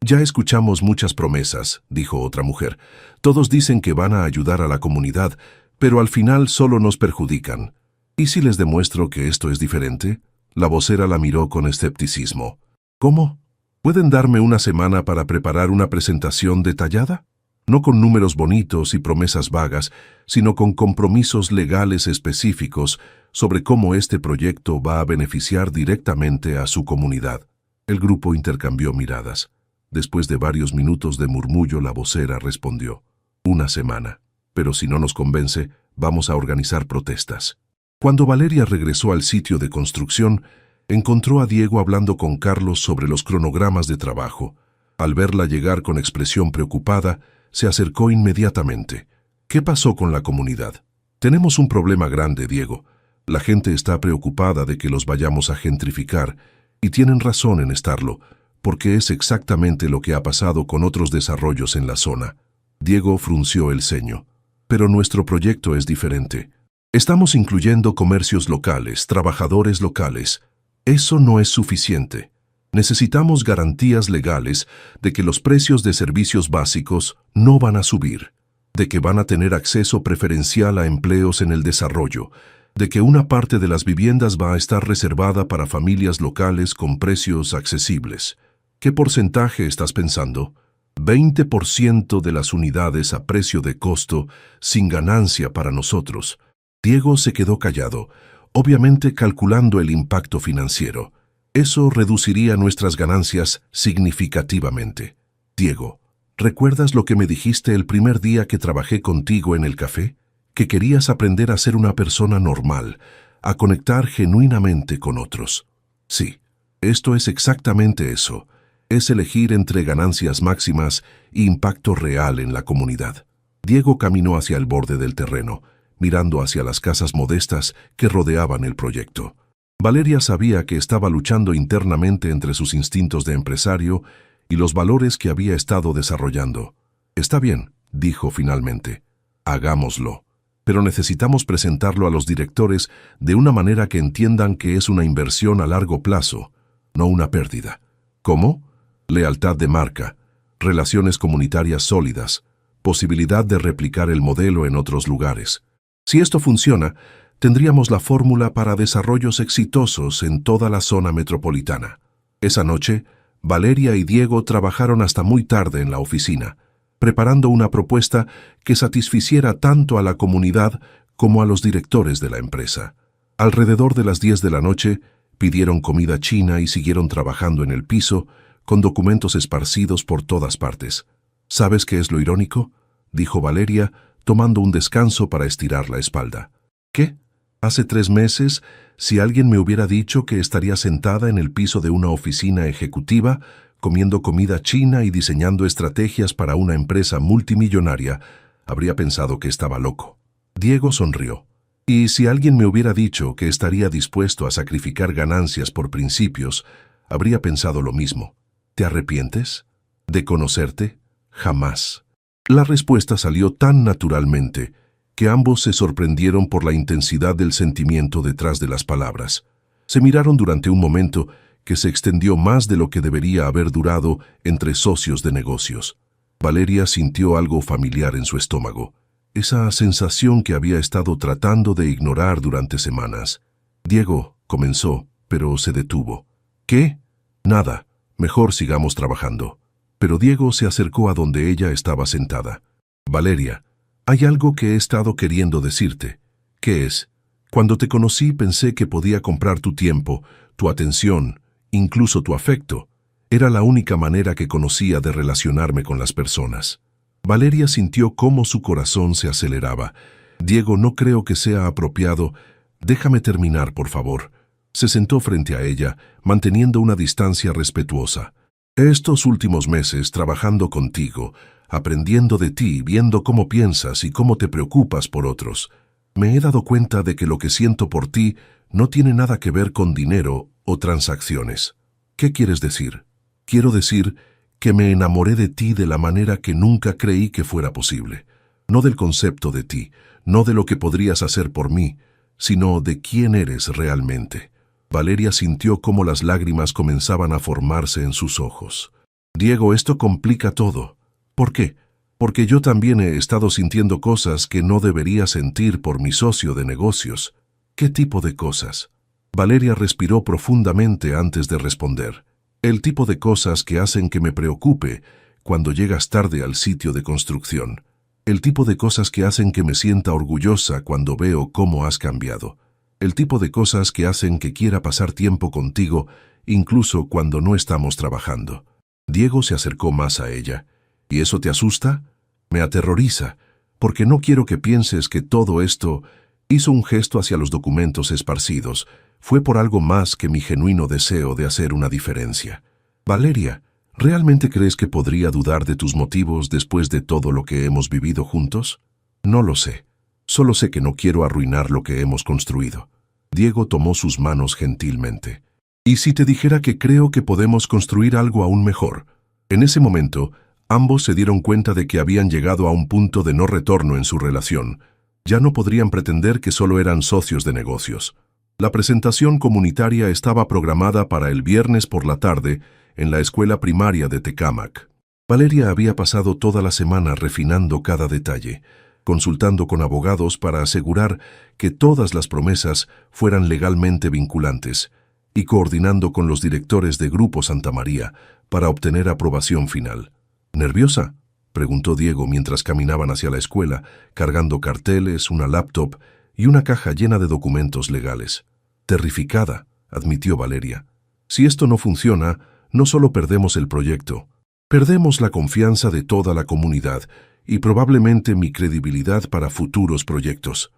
«Ya escuchamos muchas promesas», dijo otra mujer. «Todos dicen que van a ayudar a la comunidad, pero al final solo nos perjudican. ¿Y si les demuestro que esto es diferente? La vocera la miró con escepticismo. ¿Cómo? ¿Pueden darme una semana para preparar una presentación detallada? No con números bonitos y promesas vagas, sino con compromisos legales específicos sobre cómo este proyecto va a beneficiar directamente a su comunidad. El grupo intercambió miradas. Después de varios minutos de murmullo, la vocera respondió: una semana. Pero si no nos convence, vamos a organizar protestas. Cuando Valeria regresó al sitio de construcción, encontró a Diego hablando con Carlos sobre los cronogramas de trabajo. Al verla llegar con expresión preocupada, se acercó inmediatamente. ¿Qué pasó con la comunidad? Tenemos un problema grande, Diego. La gente está preocupada de que los vayamos a gentrificar, y tienen razón en estarlo, porque es exactamente lo que ha pasado con otros desarrollos en la zona. Diego frunció el ceño. Pero nuestro proyecto es diferente. Estamos incluyendo comercios locales, trabajadores locales. Eso no es suficiente. Necesitamos garantías legales de que los precios de servicios básicos no van a subir, de que van a tener acceso preferencial a empleos en el desarrollo, de que una parte de las viviendas va a estar reservada para familias locales con precios accesibles. ¿Qué porcentaje estás pensando? 20% de las unidades a precio de costo, sin ganancia para nosotros. Diego se quedó callado, obviamente calculando el impacto financiero. Eso reduciría nuestras ganancias significativamente. Diego, ¿recuerdas lo que me dijiste el primer día que trabajé contigo en el café? Que querías aprender a ser una persona normal, a conectar genuinamente con otros. Sí, esto es exactamente eso. Es elegir entre ganancias máximas e impacto real en la comunidad. Diego caminó hacia el borde del terreno, mirando hacia las casas modestas que rodeaban el proyecto. Valeria sabía que estaba luchando internamente entre sus instintos de empresario y los valores que había estado desarrollando. Está bien, dijo finalmente. Hagámoslo. Pero necesitamos presentarlo a los directores de una manera que entiendan que es una inversión a largo plazo, no una pérdida. ¿Cómo? Lealtad de marca, relaciones comunitarias sólidas, posibilidad de replicar el modelo en otros lugares. Si esto funciona, tendríamos la fórmula para desarrollos exitosos en toda la zona metropolitana. Esa noche, Valeria y Diego trabajaron hasta muy tarde en la oficina, preparando una propuesta que satisficiera tanto a la comunidad como a los directores de la empresa. Alrededor de las 10 de la noche, pidieron comida china y siguieron trabajando en el piso, con documentos esparcidos por todas partes. ¿Sabes qué es lo irónico?, dijo Valeria, tomando un descanso para estirar la espalda. ¿Qué? Hace 3 meses, si alguien me hubiera dicho que estaría sentada en el piso de una oficina ejecutiva, comiendo comida china y diseñando estrategias para una empresa multimillonaria, habría pensado que estaba loco. Diego sonrió. Y si alguien me hubiera dicho que estaría dispuesto a sacrificar ganancias por principios, habría pensado lo mismo. ¿Te arrepientes? ¿De conocerte? Jamás. La respuesta salió tan naturalmente que ambos se sorprendieron por la intensidad del sentimiento detrás de las palabras. Se miraron durante un momento que se extendió más de lo que debería haber durado entre socios de negocios. Valeria sintió algo familiar en su estómago, esa sensación que había estado tratando de ignorar durante semanas. Diego comenzó, pero se detuvo. ¿Qué? Nada, mejor sigamos trabajando. Pero Diego se acercó a donde ella estaba sentada. Valeria, hay algo que he estado queriendo decirte. ¿Qué es? Cuando te conocí pensé que podía comprar tu tiempo, tu atención, incluso tu afecto. Era la única manera que conocía de relacionarme con las personas. Valeria sintió cómo su corazón se aceleraba. Diego, no creo que sea apropiado. Déjame terminar, por favor. Se sentó frente a ella, manteniendo una distancia respetuosa. Estos últimos meses, trabajando contigo, aprendiendo de ti, viendo cómo piensas y cómo te preocupas por otros, me he dado cuenta de que lo que siento por ti no tiene nada que ver con dinero o transacciones. ¿Qué quieres decir? Quiero decir que me enamoré de ti de la manera que nunca creí que fuera posible. No del concepto de ti, no de lo que podrías hacer por mí, sino de quién eres realmente. Valeria sintió cómo las lágrimas comenzaban a formarse en sus ojos. Diego, esto complica todo. ¿Por qué? Porque yo también he estado sintiendo cosas que no debería sentir por mi socio de negocios. ¿Qué tipo de cosas? Valeria respiró profundamente antes de responder. El tipo de cosas que hacen que me preocupe cuando llegas tarde al sitio de construcción. El tipo de cosas que hacen que me sienta orgullosa cuando veo cómo has cambiado. El tipo de cosas que hacen que quiera pasar tiempo contigo, incluso cuando no estamos trabajando. Diego se acercó más a ella. ¿Y eso te asusta? Me aterroriza, porque no quiero que pienses que todo esto... Hizo un gesto hacia los documentos esparcidos. Fue por algo más que mi genuino deseo de hacer una diferencia. Valeria, ¿realmente crees que podría dudar de tus motivos después de todo lo que hemos vivido juntos? No lo sé. Solo sé que no quiero arruinar lo que hemos construido. Diego tomó sus manos gentilmente. ¿Y si te dijera que creo que podemos construir algo aún mejor? En ese momento, ambos se dieron cuenta de que habían llegado a un punto de no retorno en su relación. Ya no podrían pretender que solo eran socios de negocios. La presentación comunitaria estaba programada para el viernes por la tarde en la escuela primaria de Tecámac. Valeria había pasado toda la semana refinando cada detalle, consultando con abogados para asegurar que todas las promesas fueran legalmente vinculantes y coordinando con los directores de Grupo Santa María para obtener aprobación final. ¿Nerviosa?, preguntó Diego mientras caminaban hacia la escuela, cargando carteles, una laptop y una caja llena de documentos legales. Terrificada, admitió Valeria. Si esto no funciona, no solo perdemos el proyecto, perdemos la confianza de toda la comunidad y probablemente mi credibilidad para futuros proyectos.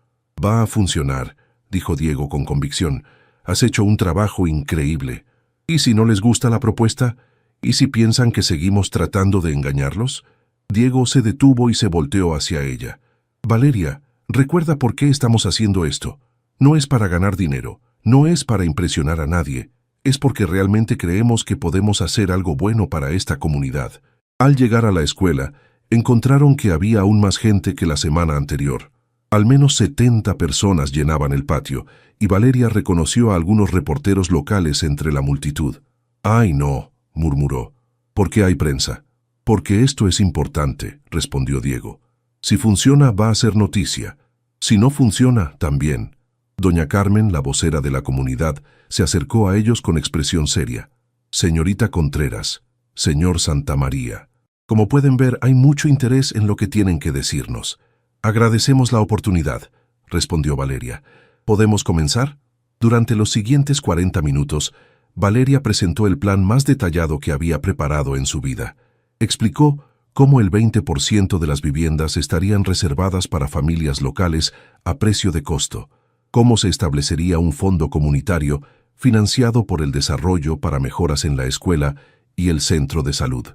Va a funcionar, dijo Diego con convicción. Has hecho un trabajo increíble. ¿Y si no les gusta la propuesta? ¿Y si piensan que seguimos tratando de engañarlos? Diego se detuvo y se volteó hacia ella. Valeria, recuerda por qué estamos haciendo esto. No es para ganar dinero, no es para impresionar a nadie, es porque realmente creemos que podemos hacer algo bueno para esta comunidad. Al llegar a la escuela, encontraron que había aún más gente que la semana anterior. Al menos 70 personas llenaban el patio, y Valeria reconoció a algunos reporteros locales entre la multitud. «Ay, no», murmuró. «¿Por qué hay prensa?» «Porque esto es importante», respondió Diego. «Si funciona, va a ser noticia. Si no funciona, también». Doña Carmen, la vocera de la comunidad, se acercó a ellos con expresión seria. «Señorita Contreras, señor Santamaría, como pueden ver, hay mucho interés en lo que tienen que decirnos. Agradecemos la oportunidad», respondió Valeria. «¿Podemos comenzar?» Durante los siguientes 40 minutos, Valeria presentó el plan más detallado que había preparado en su vida. Explicó cómo el 20% de las viviendas estarían reservadas para familias locales a precio de costo, cómo se establecería un fondo comunitario financiado por el desarrollo para mejoras en la escuela y el centro de salud,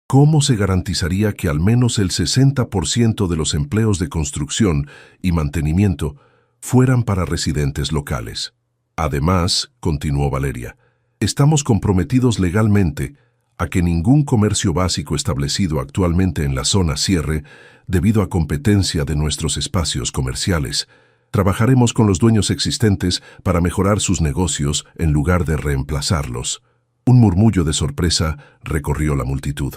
cómo se garantizaría que al menos el 60% de los empleos de construcción y mantenimiento fueran para residentes locales. Además, continuó Valeria, estamos comprometidos legalmente a que ningún comercio básico establecido actualmente en la zona cierre debido a competencia de nuestros espacios comerciales. Trabajaremos con los dueños existentes para mejorar sus negocios en lugar de reemplazarlos. Un murmullo de sorpresa recorrió la multitud.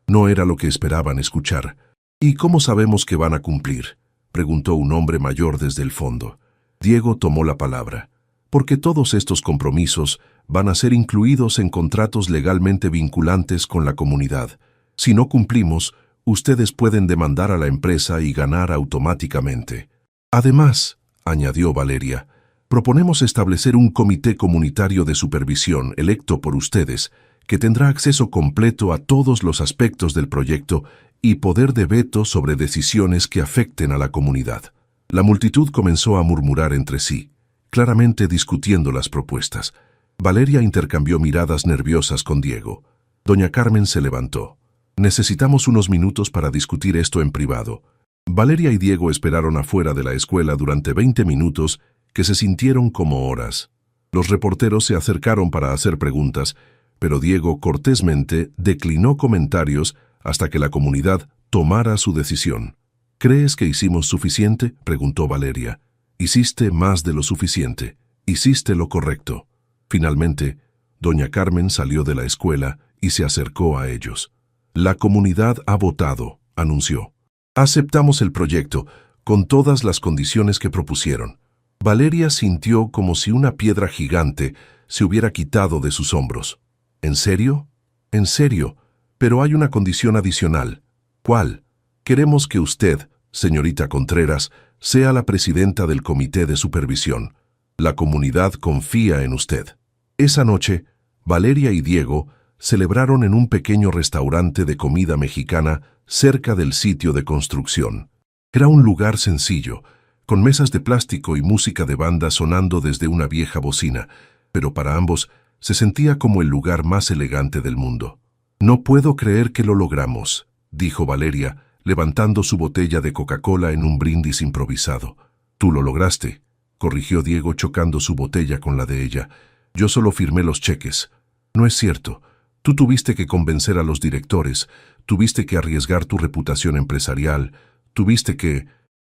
No era lo que esperaban escuchar. ¿Y cómo sabemos que van a cumplir?, preguntó un hombre mayor desde el fondo. Diego tomó la palabra. Porque todos estos compromisos van a ser incluidos en contratos legalmente vinculantes con la comunidad. Si no cumplimos, ustedes pueden demandar a la empresa y ganar automáticamente. Además, añadió Valeria, proponemos establecer un comité comunitario de supervisión electo por ustedes, que tendrá acceso completo a todos los aspectos del proyecto y poder de veto sobre decisiones que afecten a la comunidad. La multitud comenzó a murmurar entre sí, claramente discutiendo las propuestas. Valeria intercambió miradas nerviosas con Diego. Doña Carmen se levantó. «Necesitamos unos minutos para discutir esto en privado». Valeria y Diego esperaron afuera de la escuela durante 20 minutos que se sintieron como horas. Los reporteros se acercaron para hacer preguntas, pero Diego cortésmente declinó comentarios hasta que la comunidad tomara su decisión. «¿Crees que hicimos suficiente?», preguntó Valeria. «Hiciste más de lo suficiente. Hiciste lo correcto». Finalmente, doña Carmen salió de la escuela y se acercó a ellos. «La comunidad ha votado», anunció. «Aceptamos el proyecto, con todas las condiciones que propusieron. Valeria sintió como si una piedra gigante se hubiera quitado de sus hombros. ¿En serio? En serio, pero hay una condición adicional. ¿Cuál? Queremos que usted, señorita Contreras, sea la presidenta del comité de supervisión. La comunidad confía en usted. Esa noche, Valeria y Diego celebraron en un pequeño restaurante de comida mexicana cerca del sitio de construcción. Era un lugar sencillo, con mesas de plástico y música de banda sonando desde una vieja bocina, pero para ambos se sentía como el lugar más elegante del mundo. «No puedo creer que lo logramos», dijo Valeria, levantando su botella de Coca-Cola en un brindis improvisado. «Tú lo lograste», corrigió Diego chocando su botella con la de ella. «Yo solo firmé los cheques». «No es cierto. Tú tuviste que convencer a los directores, tuviste que arriesgar tu reputación empresarial,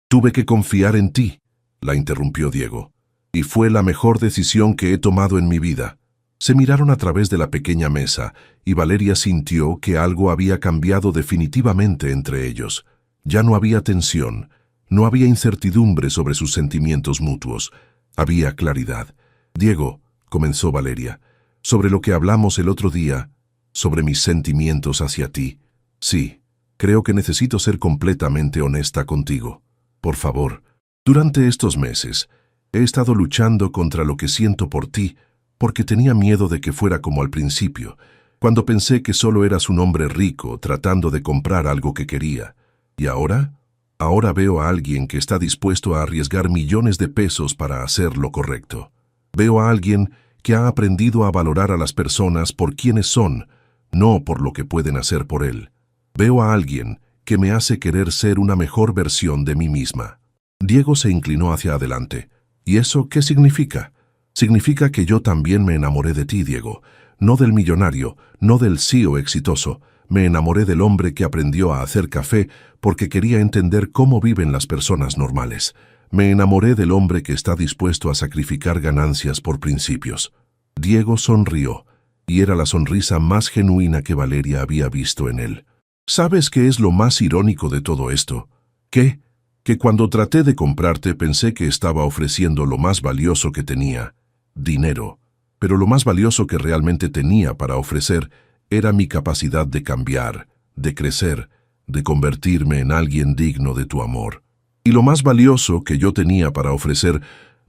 Tuve que confiar en ti», la interrumpió Diego. «Y fue la mejor decisión que he tomado en mi vida». Se miraron a través de la pequeña mesa y Valeria sintió que algo había cambiado definitivamente entre ellos. Ya no había tensión, no había incertidumbre sobre sus sentimientos mutuos. Había claridad. «Diego», comenzó Valeria, «sobre lo que hablamos el otro día, sobre mis sentimientos hacia ti. Sí, creo que necesito ser completamente honesta contigo. Por favor, durante estos meses he estado luchando contra lo que siento por ti, porque tenía miedo de que fuera como al principio, cuando pensé que solo eras un hombre rico tratando de comprar algo que quería. Y ahora veo a alguien que está dispuesto a arriesgar millones de pesos para hacer lo correcto. Veo a alguien que ha aprendido a valorar a las personas por quienes son, no por lo que pueden hacer por él. Veo a alguien que me hace querer ser una mejor versión de mí misma». Diego se inclinó hacia adelante. «¿Y eso qué significa?» «Significa que yo también me enamoré de ti, Diego. No del millonario, no del CEO exitoso. Me enamoré del hombre que aprendió a hacer café porque quería entender cómo viven las personas normales. Me enamoré del hombre que está dispuesto a sacrificar ganancias por principios». Diego sonrió, y era la sonrisa más genuina que Valeria había visto en él. «¿Sabes qué es lo más irónico de todo esto? ¿Qué? Que cuando traté de comprarte pensé que estaba ofreciendo lo más valioso que tenía, dinero, pero lo más valioso que realmente tenía para ofrecer era mi capacidad de cambiar, de crecer, de convertirme en alguien digno de tu amor. Y lo más valioso que yo tenía para ofrecer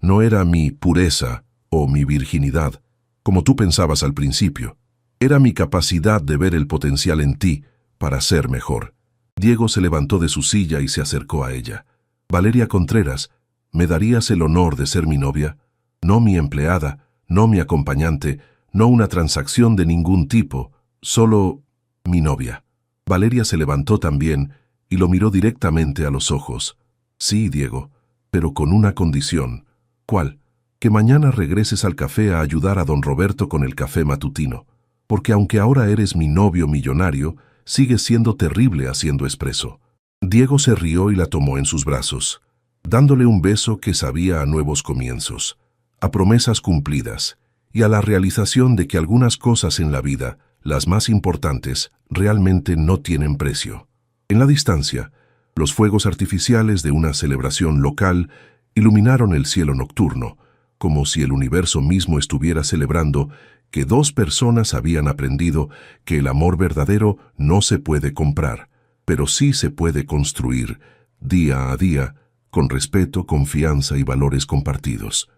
no era mi pureza o mi virginidad, como tú pensabas al principio. Era mi capacidad de ver el potencial en ti para ser mejor». Diego se levantó de su silla y se acercó a ella. «Valeria Contreras, ¿me darías el honor de ser mi novia? No mi empleada, no mi acompañante, no una transacción de ningún tipo, solo mi novia». Valeria se levantó también y lo miró directamente a los ojos. «Sí, Diego, pero con una condición». «¿Cuál?» «Que mañana regreses al café a ayudar a don Roberto con el café matutino, porque aunque ahora eres mi novio millonario, sigues siendo terrible haciendo espresso». Diego se rió y la tomó en sus brazos, dándole un beso que sabía a nuevos comienzos, a promesas cumplidas y a la realización de que algunas cosas en la vida, las más importantes, realmente no tienen precio. En la distancia, los fuegos artificiales de una celebración local iluminaron el cielo nocturno, como si el universo mismo estuviera celebrando que dos personas habían aprendido que el amor verdadero no se puede comprar, pero sí se puede construir, día a día, con respeto, confianza y valores compartidos.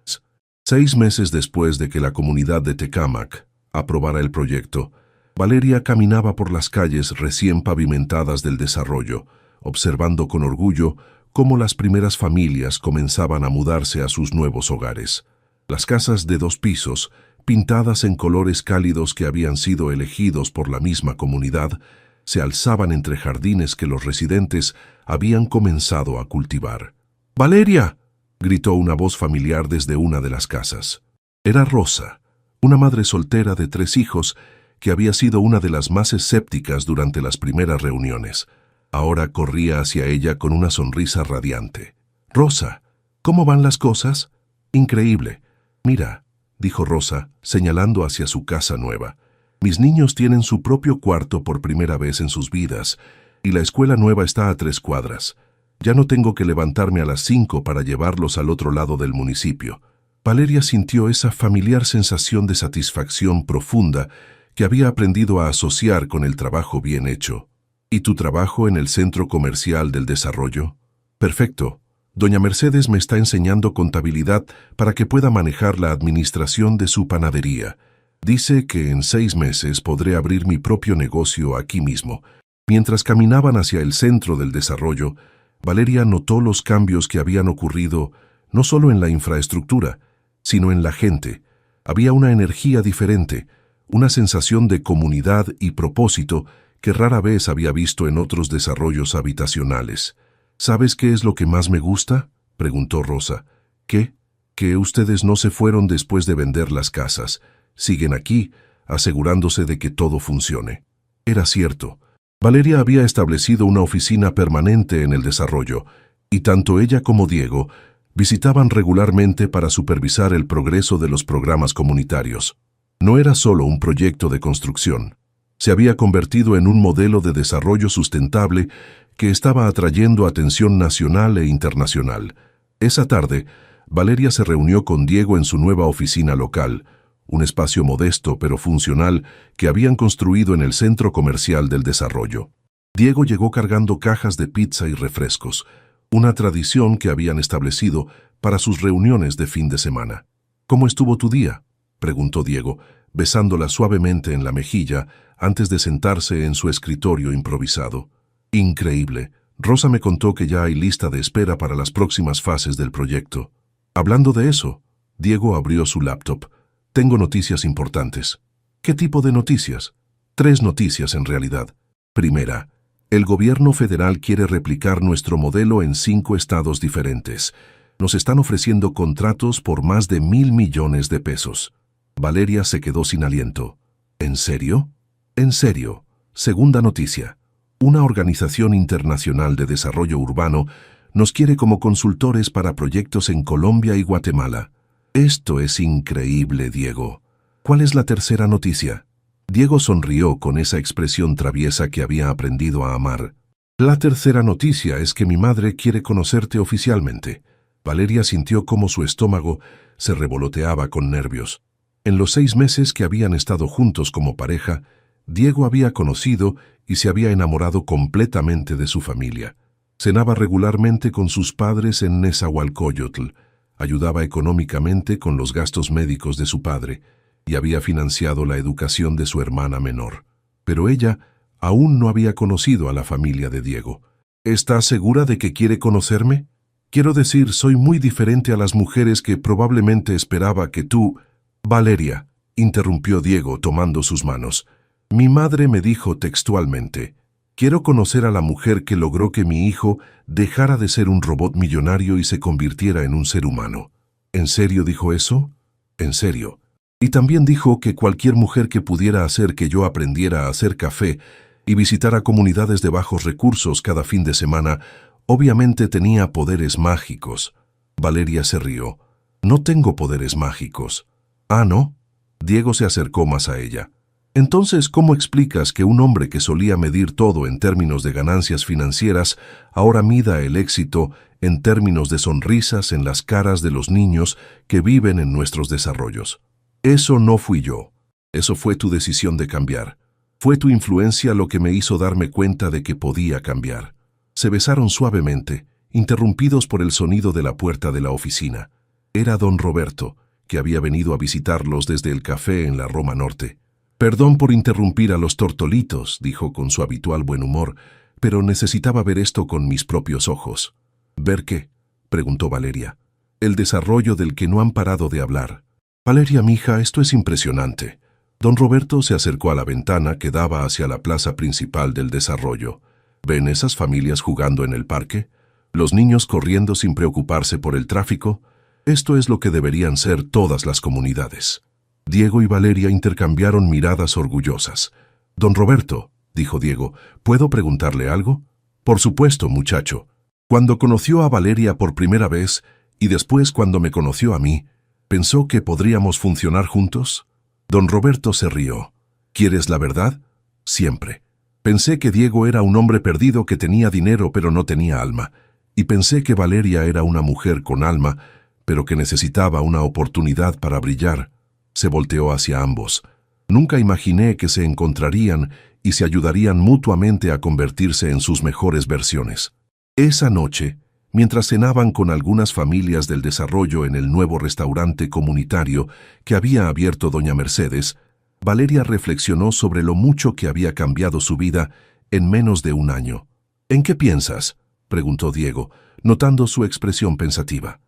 6 meses después de que la comunidad de Tecámac aprobara el proyecto, Valeria caminaba por las calles recién pavimentadas del desarrollo, observando con orgullo cómo las primeras familias comenzaban a mudarse a sus nuevos hogares. Las casas de 2 pisos, pintadas en colores cálidos que habían sido elegidos por la misma comunidad, se alzaban entre jardines que los residentes habían comenzado a cultivar. «¡Valeria!», gritó una voz familiar desde una de las casas. Era Rosa, una madre soltera de 3 hijos que había sido una de las más escépticas durante las primeras reuniones. Ahora corría hacia ella con una sonrisa radiante. «Rosa, ¿cómo van las cosas?» «Increíble. Mira», dijo Rosa, señalando hacia su casa nueva. «Mis niños tienen su propio cuarto por primera vez en sus vidas, y la escuela nueva está a 3 cuadras. Ya no tengo que levantarme a las 5 para llevarlos al otro lado del municipio. Valeria sintió esa familiar sensación de satisfacción profunda que había aprendido a asociar con el trabajo bien hecho. ¿Y tu trabajo en el Centro Comercial del Desarrollo? Perfecto. Doña Mercedes me está enseñando contabilidad para que pueda manejar la administración de su panadería. Dice que en 6 meses podré abrir mi propio negocio aquí mismo. Mientras caminaban hacia el Centro del Desarrollo, Valeria notó los cambios que habían ocurrido no solo en la infraestructura, sino en la gente. Había una energía diferente, una sensación de comunidad y propósito que rara vez había visto en otros desarrollos habitacionales. ¿Sabes qué es lo que más me gusta?, preguntó Rosa. ¿Qué? Que ustedes no se fueron después de vender las casas. Siguen aquí, asegurándose de que todo funcione. Era cierto. Valeria había establecido una oficina permanente en el desarrollo, y tanto ella como Diego visitaban regularmente para supervisar el progreso de los programas comunitarios. No era solo un proyecto de construcción. Se había convertido en un modelo de desarrollo sustentable que estaba atrayendo atención nacional e internacional. Esa tarde, Valeria se reunió con Diego en su nueva oficina local, un espacio modesto pero funcional que habían construido en el Centro Comercial del Desarrollo. Diego llegó cargando cajas de pizza y refrescos, una tradición que habían establecido para sus reuniones de fin de semana. ¿Cómo estuvo tu día?, preguntó Diego, besándola suavemente en la mejilla antes de sentarse en su escritorio improvisado. Increíble. Rosa me contó que ya hay lista de espera para las próximas fases del proyecto. Hablando de eso, Diego abrió su laptop. Tengo noticias importantes. ¿Qué tipo de noticias? 3 noticias en realidad. Primera, el gobierno federal quiere replicar nuestro modelo en 5 estados diferentes. Nos están ofreciendo contratos por más de 1,000 millones de pesos. Valeria se quedó sin aliento. ¿En serio? En serio. Segunda noticia. Una organización internacional de desarrollo urbano nos quiere como consultores para proyectos en Colombia y Guatemala. Esto es increíble, Diego. ¿Cuál es la tercera noticia? Diego sonrió con esa expresión traviesa que había aprendido a amar. La tercera noticia es que mi madre quiere conocerte oficialmente. Valeria sintió cómo su estómago se revoloteaba con nervios. En los 6 meses que habían estado juntos como pareja, Diego había conocido y se había enamorado completamente de su familia. Cenaba regularmente con sus padres en Nezahualcóyotl, ayudaba económicamente con los gastos médicos de su padre y había financiado la educación de su hermana menor. Pero ella aún no había conocido a la familia de Diego. ¿Estás segura de que quiere conocerme? Quiero decir, soy muy diferente a las mujeres que probablemente esperaba que tú... Valeria, interrumpió Diego tomando sus manos. Mi madre me dijo textualmente, quiero conocer a la mujer que logró que mi hijo dejara de ser un robot millonario y se convirtiera en un ser humano. ¿En serio dijo eso? En serio. Y también dijo que cualquier mujer que pudiera hacer que yo aprendiera a hacer café y visitara comunidades de bajos recursos cada fin de semana, obviamente tenía poderes mágicos. Valeria se rió. No tengo poderes mágicos. Ah, ¿no? Diego se acercó más a ella. Entonces, ¿cómo explicas que un hombre que solía medir todo en términos de ganancias financieras ahora mida el éxito en términos de sonrisas en las caras de los niños que viven en nuestros desarrollos? Eso no fui yo. Eso fue tu decisión de cambiar. Fue tu influencia lo que me hizo darme cuenta de que podía cambiar. Se besaron suavemente, interrumpidos por el sonido de la puerta de la oficina. Era don Roberto, que había venido a visitarlos desde el café en la Roma Norte. Perdón por interrumpir a los tortolitos, dijo con su habitual buen humor, pero necesitaba ver esto con mis propios ojos. ¿Ver qué?, preguntó Valeria. El desarrollo del que no han parado de hablar. Valeria, mija, esto es impresionante. Don Roberto se acercó a la ventana que daba hacia la plaza principal del desarrollo. ¿Ven esas familias jugando en el parque? ¿Los niños corriendo sin preocuparse por el tráfico? Esto es lo que deberían ser todas las comunidades. Diego y Valeria intercambiaron miradas orgullosas. Don Roberto, dijo Diego, ¿puedo preguntarle algo? Por supuesto, muchacho. Cuando conoció a Valeria por primera vez, y después cuando me conoció a mí, ¿pensó que podríamos funcionar juntos? Don Roberto se rió. ¿Quieres la verdad? Siempre. Pensé que Diego era un hombre perdido que tenía dinero pero no tenía alma, y pensé que Valeria era una mujer con alma, pero que necesitaba una oportunidad para brillar. Se volteó hacia ambos. Nunca imaginé que se encontrarían y se ayudarían mutuamente a convertirse en sus mejores versiones. Esa noche, mientras cenaban con algunas familias del desarrollo en el nuevo restaurante comunitario que había abierto doña Mercedes, Valeria reflexionó sobre lo mucho que había cambiado su vida en menos de un año. «¿En qué piensas?», preguntó Diego, notando su expresión pensativa.